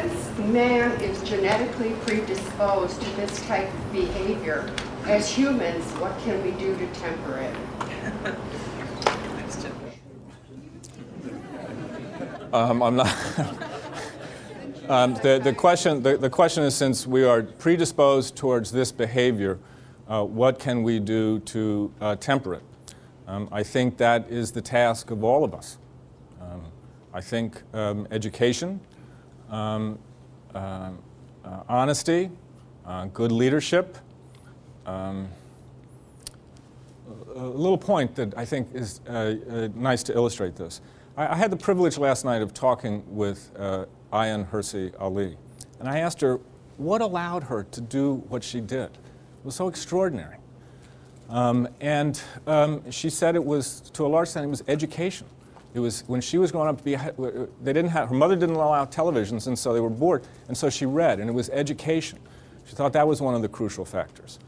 Since man is genetically predisposed to this type of behavior, as humans, what can we do to temper it? I'm not. The question is, since we are predisposed towards this behavior, what can we do to temper it? I think that is the task of all of us. I think education, honesty, good leadership. A little point that I think is nice to illustrate this. I had the privilege last night of talking with Ayan Hirsi Ali, and I asked her what allowed her to do what she did. It was so extraordinary. She said it was, to a large extent, it was education. It was when she was growing up, her mother didn't allow televisions, and so they were bored, and so she read, and it was education. She thought that was one of the crucial factors.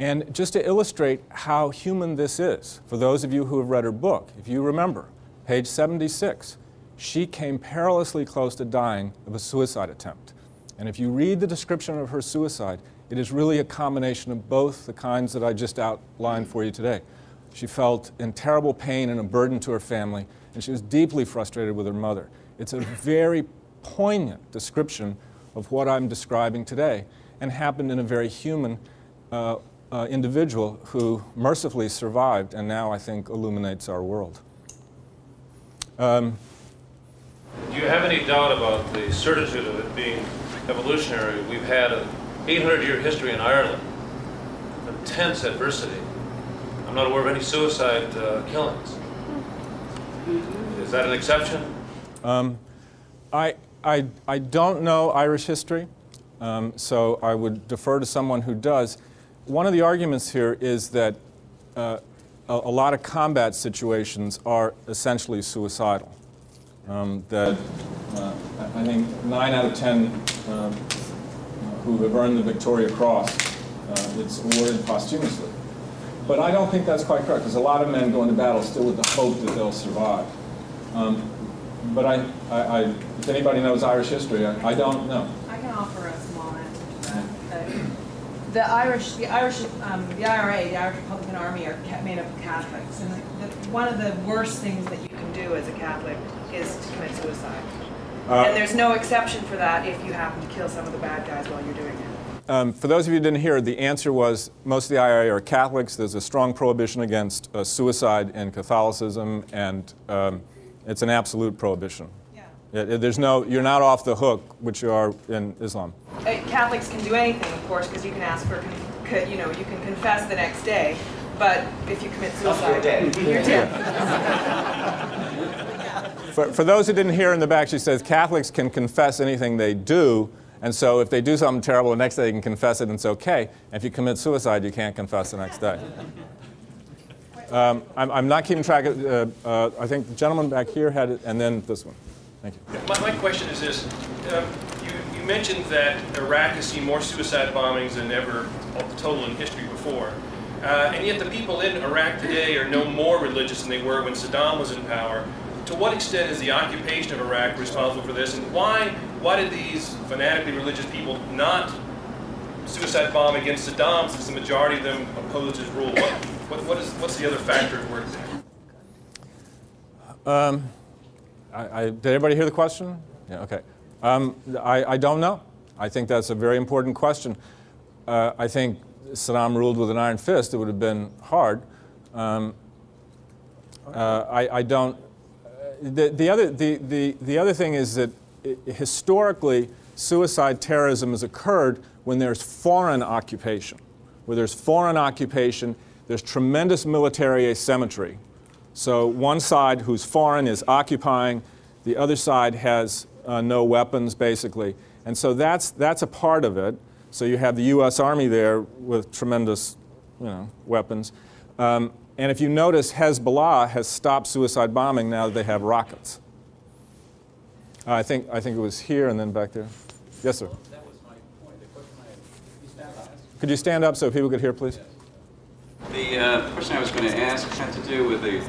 And just to illustrate how human this is, for those of you who have read her book, if you remember, page 76, she came perilously close to dying of a suicide attempt. And if you read the description of her suicide, it is really a combination of both the kinds that I just outlined for you today. She felt in terrible pain and a burden to her family, and she was deeply frustrated with her mother. It's a very poignant description of what I'm describing today, and happened in a very human individual who mercifully survived and now, I think, illuminates our world. Do you have any doubt about the certitude of it being evolutionary? We've had an 800-year history in Ireland, intense adversity. I'm not aware of any suicide killings. Is that an exception? I don't know Irish history, so I would defer to someone who does. One of the arguments here is that a lot of combat situations are essentially suicidal. That I think 9 out of 10 who have earned the Victoria Cross, it's awarded posthumously. But I don't think that's quite correct, because a lot of men go into battle still with the hope that they'll survive. But if anybody knows Irish history, I don't know. I can offer a small answer to that. The IRA, the Irish Republican Army, are made up of Catholics, and one of the worst things that you can do as a Catholic is to commit suicide. And there's no exception for that if you happen to kill some of the bad guys while you're doing it. For those of you who didn't hear, the answer was most of the IRA are Catholics. There's a strong prohibition against suicide in Catholicism, and it's an absolute prohibition. Yeah. You're not off the hook, which you are in Islam. Catholics can do anything, of course, because you can ask for, you can confess the next day, but if you commit suicide, you're dead. For those who didn't hear in the back, she says Catholics can confess anything they do, and so if they do something terrible, the next day they can confess it and it's okay. And if you commit suicide, you can't confess the next day. I'm not keeping track of, I think the gentleman back here had it, and then this one. Thank you. My question is this. You mentioned that Iraq has seen more suicide bombings than ever total in history before. And yet the people in Iraq today are no more religious than they were when Saddam was in power. To what extent is the occupation of Iraq responsible for this? And why did these fanatically religious people not suicide bomb against Saddam, since the majority of them opposed his rule? What's the other factor at work there? Did everybody hear the question? Yeah, okay. I don't know. I think that's a very important question. I think Saddam ruled with an iron fist. It would have been hard. I don't. The other thing is that historically, suicide terrorism has occurred when there's foreign occupation. Where there's foreign occupation, there's tremendous military asymmetry. So one side who's foreign is occupying, the other side has no weapons, basically. And so that's a part of it. So you have the U.S. Army there with tremendous, weapons. And if you notice, Hezbollah has stopped suicide bombing now that they have rockets. I think it was here and then back there. Yes, sir. That was my point. The question could you stand up so people could hear, please? The question I was going to ask had to do with the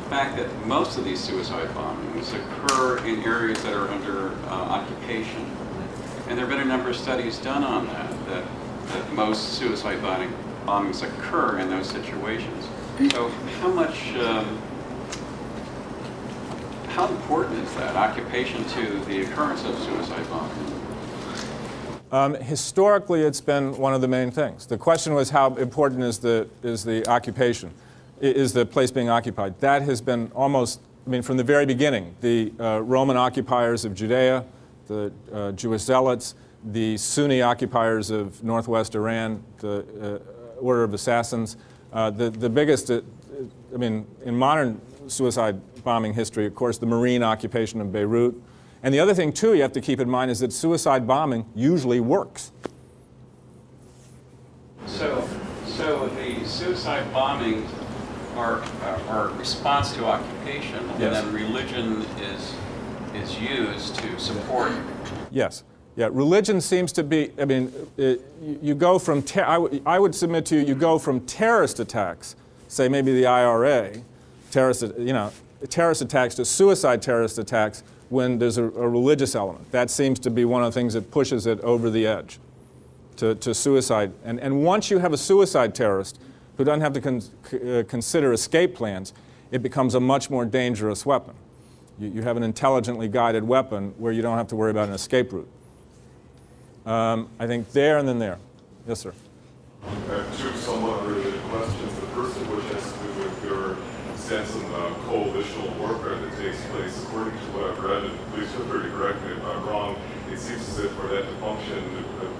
fact that most of these suicide bombings occur in areas that are under occupation. And there have been a number of studies done on that most suicide bombings occur in those situations. So how important is that occupation to the occurrence of suicide bombing? Historically, it's been one of the main things. The question was how important is the occupation, is the place being occupied. That has been almost, from the very beginning. The Roman occupiers of Judea, the Jewish zealots, the Sunni occupiers of northwest Iran, the Order of Assassins. The biggest, in modern suicide bombing history, of course, the Marine occupation of Beirut. And the other thing, too, you have to keep in mind is that suicide bombing usually works. So the suicide bombings are a response to occupation, yes. And then religion is used to support. Yes. Yeah, religion seems to be, you go from, I would submit to you, you go from terrorist attacks, say maybe the IRA, terrorist attacks to suicide terrorist attacks when there's a religious element. That seems to be one of the things that pushes it over the edge to suicide. And once you have a suicide terrorist who doesn't have to consider escape plans, it becomes a much more dangerous weapon. You have an intelligently guided weapon where you don't have to worry about an escape route. I think there and then there. Yes, sir. I have two somewhat related questions. The first of which has to do with your sense of the coalitional warfare that takes place. According to what I've read, and please feel free to correct me if I'm wrong, it seems as if for that to function,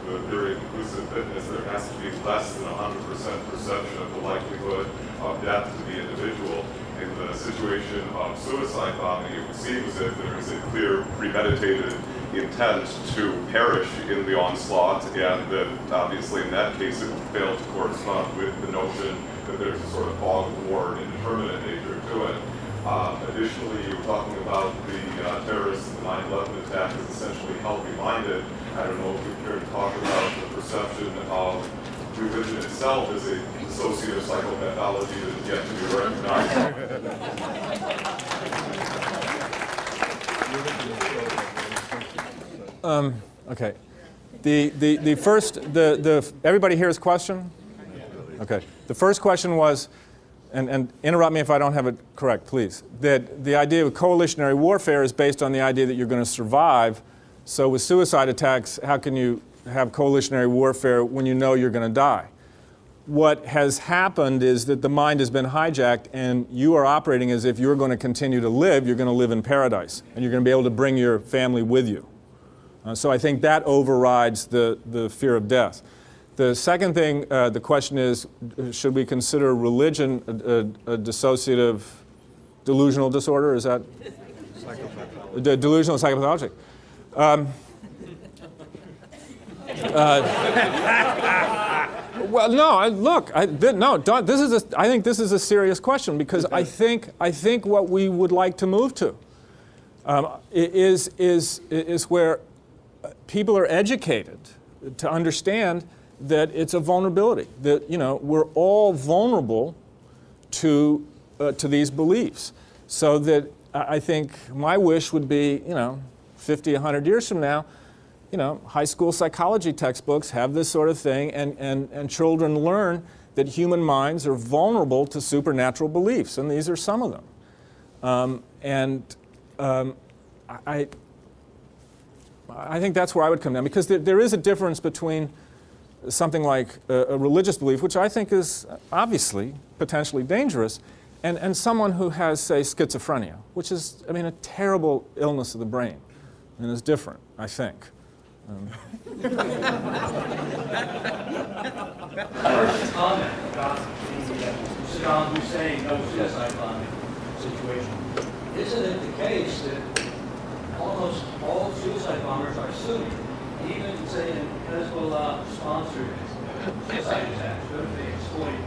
the theory of inclusive fitness, there has to be less than 100% perception of the likelihood of death to the individual. In the situation of suicide bombing, it would seem as if there is a clear premeditated intent to perish in the onslaught, and that obviously in that case it would fail to correspond with the notion that there's a sort of fog of war and indeterminate nature to it. Additionally, you were talking about the terrorists and the 9/11 attack as essentially healthy-minded. I don't know if you're here to talk about the perception of religion itself as a dissociative psychopathology that is yet to be recognized. Okay. The first, everybody hears question? Okay. The first question was, and interrupt me if I don't have it correct, please, that the idea of coalitionary warfare is based on the idea that you're going to survive. So with suicide attacks, how can you have coalitionary warfare when you know you're going to die? What has happened is that the mind has been hijacked and you are operating as if you're going to continue to live, you're going to live in paradise, and you're going to be able to bring your family with you. So I think that overrides the fear of death. The second thing, the question is, should we consider religion a dissociative, delusional disorder? Is that? Delusional psychopathology. Well, no. Look, I think this is a serious question because I think what we would like to move to is where people are educated to understand that it's a vulnerability. That we're all vulnerable to these beliefs. So that I think my wish would be 50, 100 years from now, high school psychology textbooks have this sort of thing, and children learn that human minds are vulnerable to supernatural beliefs, and these are some of them. I think that's where I would come down, because there is a difference between something like a religious belief, which I think is obviously potentially dangerous, and someone who has, say, schizophrenia, which is, a terrible illness of the brain, and is different, I think. Comment about the Saddam Hussein no suicide bombing situation. Isn't it the case that almost all suicide bombers are Sunni? Even, say, in Hezbollah-sponsored suicide attacks, where they exploit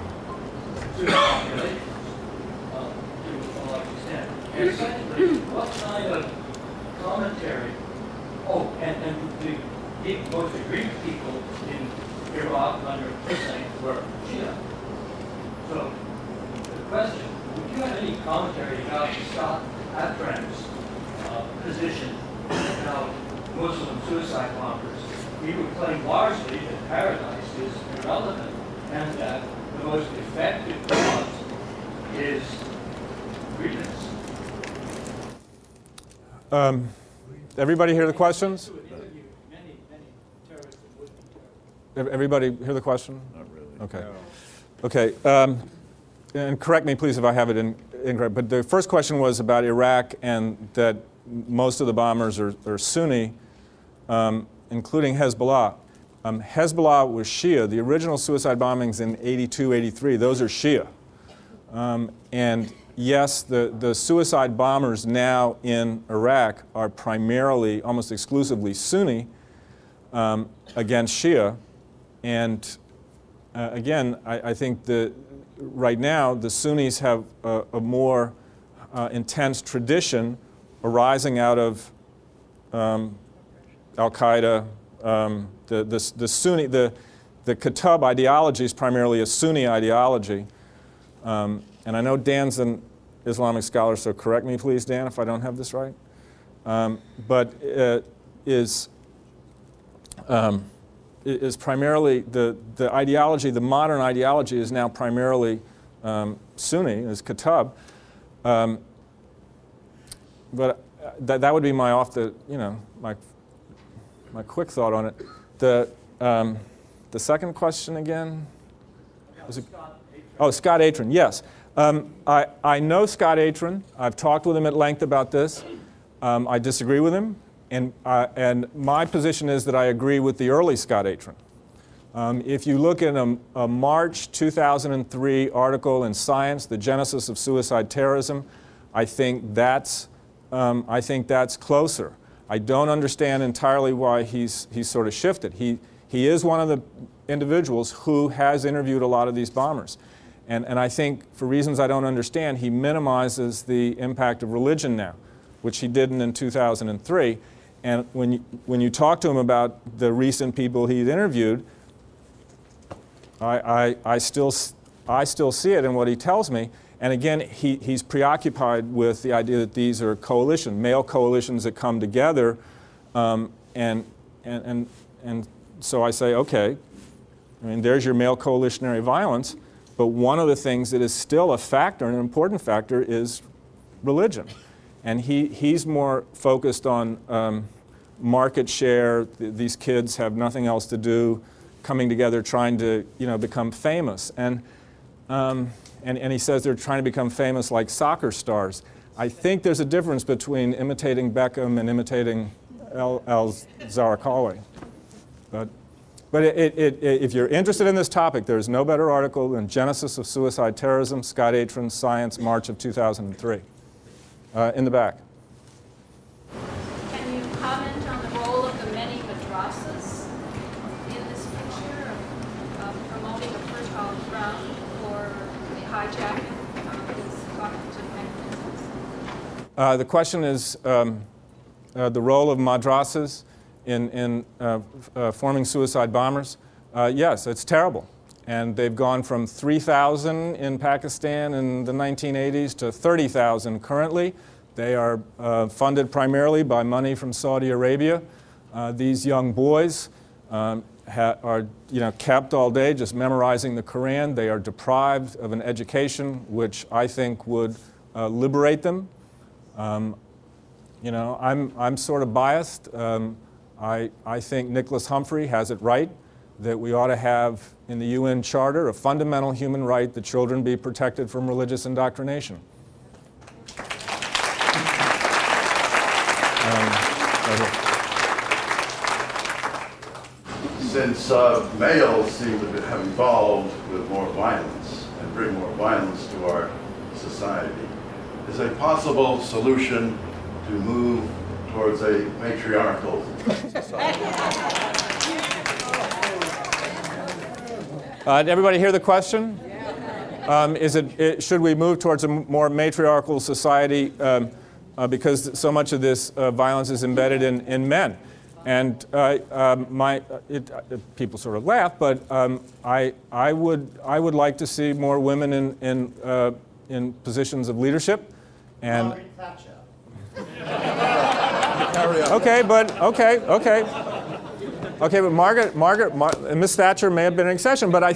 Sunni populations to a large extent. And secondly, what kind of commentary? Oh, and the most aggrieved people in Iraq under Hussein were Shia. So the question, would you have any commentary about Scott Atran's position about Muslim suicide bombers? He would claim largely that paradise is irrelevant and that the most effective cause is grievance. Everybody hear the questions? Everybody hear the question? Not really. Okay. Okay. And correct me, please, if I have it incorrect. But the first question was about Iraq and that most of the bombers are Sunni, including Hezbollah. Hezbollah was Shia. The original suicide bombings in 82, 83, those are Shia. And yes, the suicide bombers now in Iraq are primarily, almost exclusively Sunni against Shia. And again, I think that right now the Sunnis have a more intense tradition arising out of Al-Qaeda. The Sunni, the Qutb ideology is primarily a Sunni ideology. And I know Dan's an Islamic scholar, so correct me, please, Dan, if I don't have this right. is primarily, the ideology, the modern ideology is now primarily Sunni, is Kitab. But that would be my my quick thought on it. The second question again? Was it? Oh, Scott Atran, yes. I know Scott Atran. I've talked with him at length about this. I disagree with him, and my position is that I agree with the early Scott Atran. If you look at a March 2003 article in Science, The Genesis of Suicide Terrorism, I think that's closer. I don't understand entirely why he's sort of shifted. He is one of the individuals who has interviewed a lot of these bombers. And I think, for reasons I don't understand, he minimizes the impact of religion now, which he didn't in 2003. And when you talk to him about the recent people he's interviewed, I still see it in what he tells me. And again, he's preoccupied with the idea that these are male coalitions that come together. And so I say, okay, I mean, there's your male coalitionary violence. But one of the things that is still a factor, an important factor, is religion. And he's more focused on market share. These kids have nothing else to do, coming together, trying to become famous. And he says they're trying to become famous like soccer stars. I think there's a difference between imitating Beckham and imitating al-Zarqawi. But if you're interested in this topic, there's no better article than Genesis of Suicide Terrorism, Scott Atran, Science, March of 2003. In the back. Can you comment on the role of the many madrasas in this picture of promoting a fertile ground for the hijacking of these cognitive mechanisms? The question is the role of madrasas in forming suicide bombers. Yes, it's terrible. And they've gone from 3,000 in Pakistan in the 1980s to 30,000 currently. They are funded primarily by money from Saudi Arabia. These young boys are kept all day just memorizing the Quran. They are deprived of an education which I think would liberate them. I'm sort of biased. I think Nicholas Humphrey has it right, that we ought to have in the UN Charter a fundamental human right that children be protected from religious indoctrination. Since males seem to have evolved with more violence and bring more violence to our society, is a possible solution to move towards a matriarchal society? Did everybody hear the question? Should we move towards a more matriarchal society because so much of this violence is embedded in men? And people sort of laugh, but I would like to see more women in positions of leadership. And okay, but Miss Thatcher may have been an exception, but I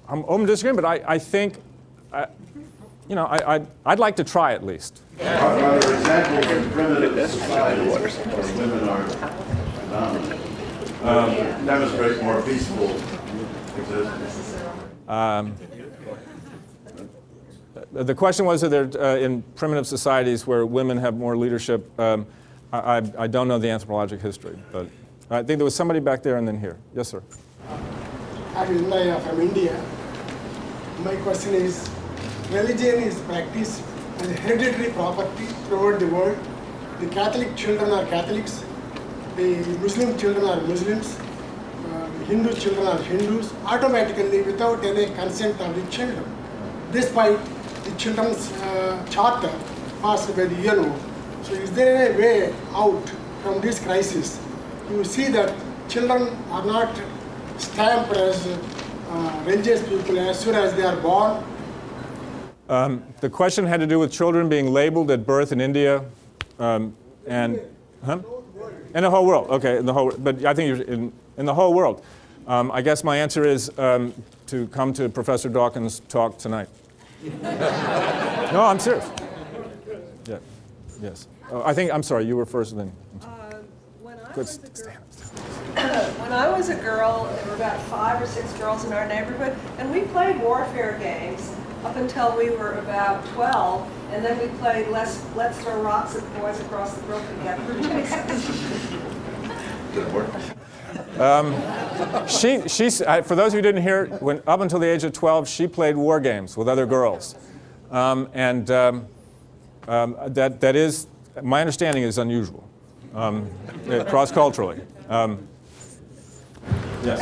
I'm open to disagreeing, but I think, I'd like to try at least. Are there examples in primitive societies where women are dominant, demonstrate more peaceful existence? The question was, are there in primitive societies where women have more leadership? I don't know the anthropologic history, but I think there was somebody back there and then here. Yes, sir. I'm Indaya from India. My question is, religion is practiced as a hereditary property throughout the world. The Catholic children are Catholics, the Muslim children are Muslims, Hindu children are Hindus, automatically without any consent of the children. Despite the children's charter passed by the UN. So is there a way out from this crisis? You see that children are not stamped as religious people as soon as they are born. The question had to do with children being labeled at birth in India, and Huh? In the whole world, okay, in the whole, but I think you're in the whole world. I guess my answer is to come to Professor Dawkins' talk tonight. No, I'm serious. Yeah, yes. I'm sorry, you were first then. When I was a girl, there were about 5 or 6 girls in our neighborhood, and we played warfare games up until we were about 12, and then we played Let's Throw Rocks at Boys Across the Brook together. Did it work? For those who didn't hear, up until the age of 12, she played war games with other girls. That is, my understanding is unusual, cross-culturally. Yes.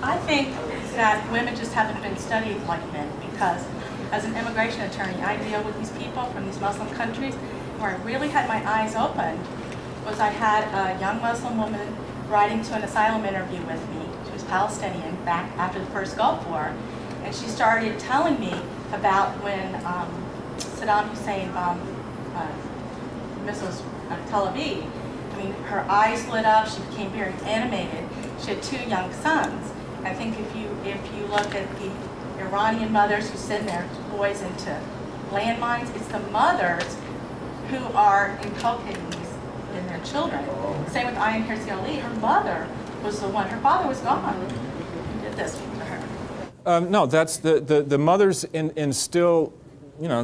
I think that women just haven't been studied like men, because as an immigration attorney, I deal with these people from these Muslim countries. Where I really had my eyes opened was I had a young Muslim woman writing to an asylum interview with me. She was Palestinian back after the first Gulf War. And she started telling me about when Saddam Hussein bombed missiles at Tel Aviv. I mean, her eyes lit up, she became very animated. She had 2 young sons. I think if you look at the Iranian mothers who send their boys into landmines, it's the mothers who are inculcating these in their children. Same with Ayan Hirsi Ali. Her mother was the one, her father was gone, who did this to her. No, that's the mothers instill,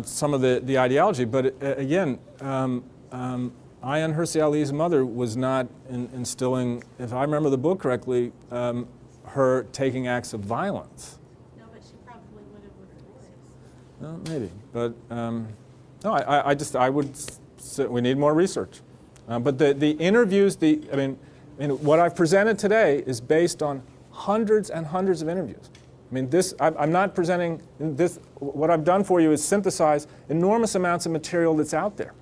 some of the ideology, but again, Ayan Hirsi Ali's mother was not instilling, if I remember the book correctly, her taking acts of violence. No, but she probably would have with her boys. No, maybe, but no, I would say we need more research. But the interviews, what I've presented today is based on hundreds and hundreds of interviews. I mean, I'm not presenting this. What I've done for you is synthesize enormous amounts of material that's out there.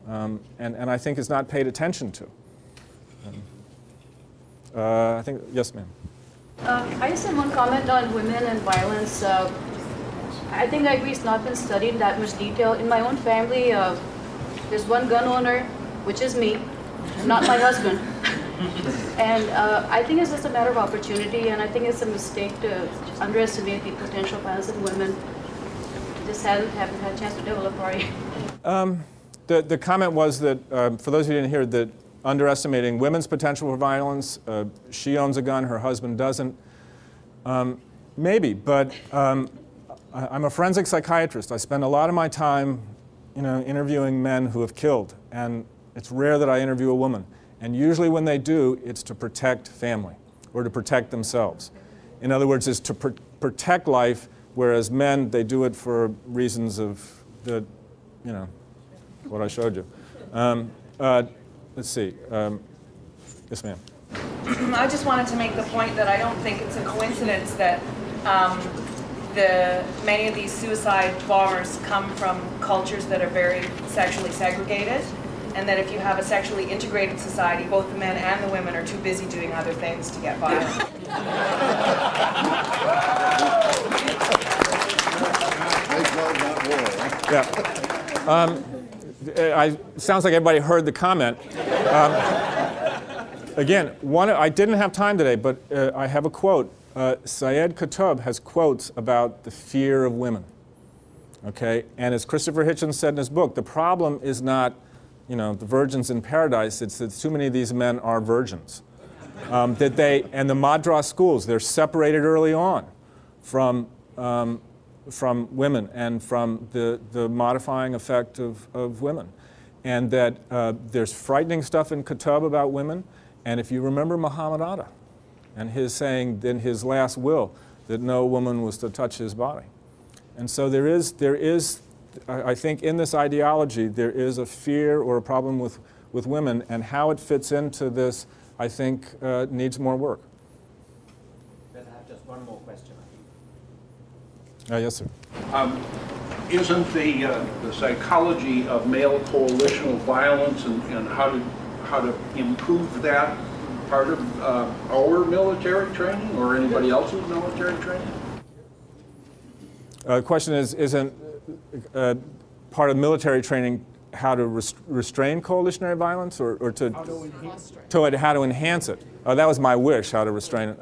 And I think is not paid attention to. I think, yes, ma'am. I just have one comment on women and violence. I think I agree it's not been studied in that much detail. In my own family, there's one gun owner, which is me, not my husband. And I think it's just a matter of opportunity, and I think it's a mistake to underestimate the potential violence in women. Just haven't had a chance to develop already. The comment was that, for those who didn't hear, that underestimating women's potential for violence, she owns a gun, her husband doesn't. Maybe, but I'm a forensic psychiatrist. I spend a lot of my time, interviewing men who have killed, and it's rare that I interview a woman. And usually when they do, it's to protect family or to protect themselves. In other words, it's to protect life, whereas men, they do it for reasons of what I showed you. Let's see. Yes, ma'am. I just wanted to make the point that I don't think it's a coincidence that many of these suicide bombers come from cultures that are very sexually segregated, and that if you have a sexually integrated society, both the men and the women are too busy doing other things to get violent. Yeah. Sounds like everybody heard the comment. Again, I didn't have time today, but I have a quote. Syed Qutb has quotes about the fear of women. Okay, and as Christopher Hitchens said in his book, the problem is not, the virgins in paradise. It's that too many of these men are virgins. And the Madras schools, they're separated early on from women and from the modifying effect of women. And that there's frightening stuff in Qutb about women. And if you remember Muhammad Atta and his saying in his last will that no woman was to touch his body. And so there is, I think in this ideology, there is a fear or a problem with women, and how it fits into this, I think, needs more work. I have just one more question. Yes, sir. Isn't the psychology of male coalitional violence and how to improve that part of our military training or anybody else's military training? The question is, isn't part of military training how to restrain coalitionary violence, or to how to enhance it. Oh, that was my wish, how to restrain it.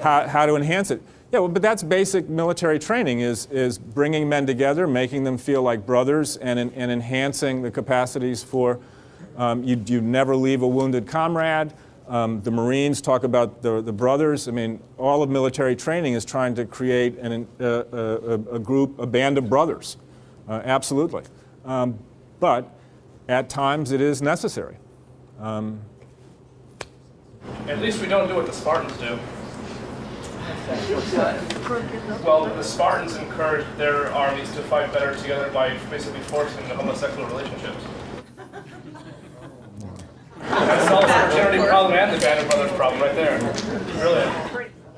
How to enhance it. Yeah, well, but that's basic military training, is bringing men together, making them feel like brothers, and enhancing the capacities for, you never leave a wounded comrade. The Marines talk about the brothers. I mean, all of military training is trying to create a group, a band of brothers. Absolutely. But at times it is necessary. At least we don't do what the Spartans do. Well, the Spartans encouraged their armies to fight better together by basically forcing the homosexual relationships. That solves the fraternity problem and the Band of Brothers problem right there.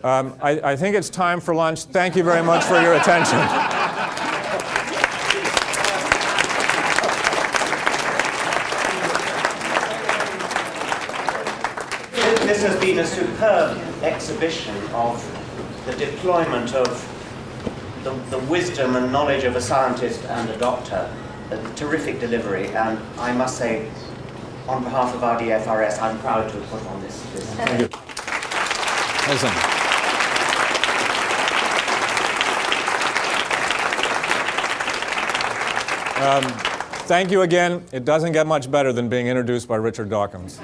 Brilliant. I think it's time for lunch. Thank you very much for your attention. This has been a superb exhibition of the deployment of the wisdom and knowledge of a scientist and a doctor. A terrific delivery, and I must say, on behalf of RDFRS, I'm proud to have put on this. Thank you. Listen. Thank you again. It doesn't get much better than being introduced by Richard Dawkins.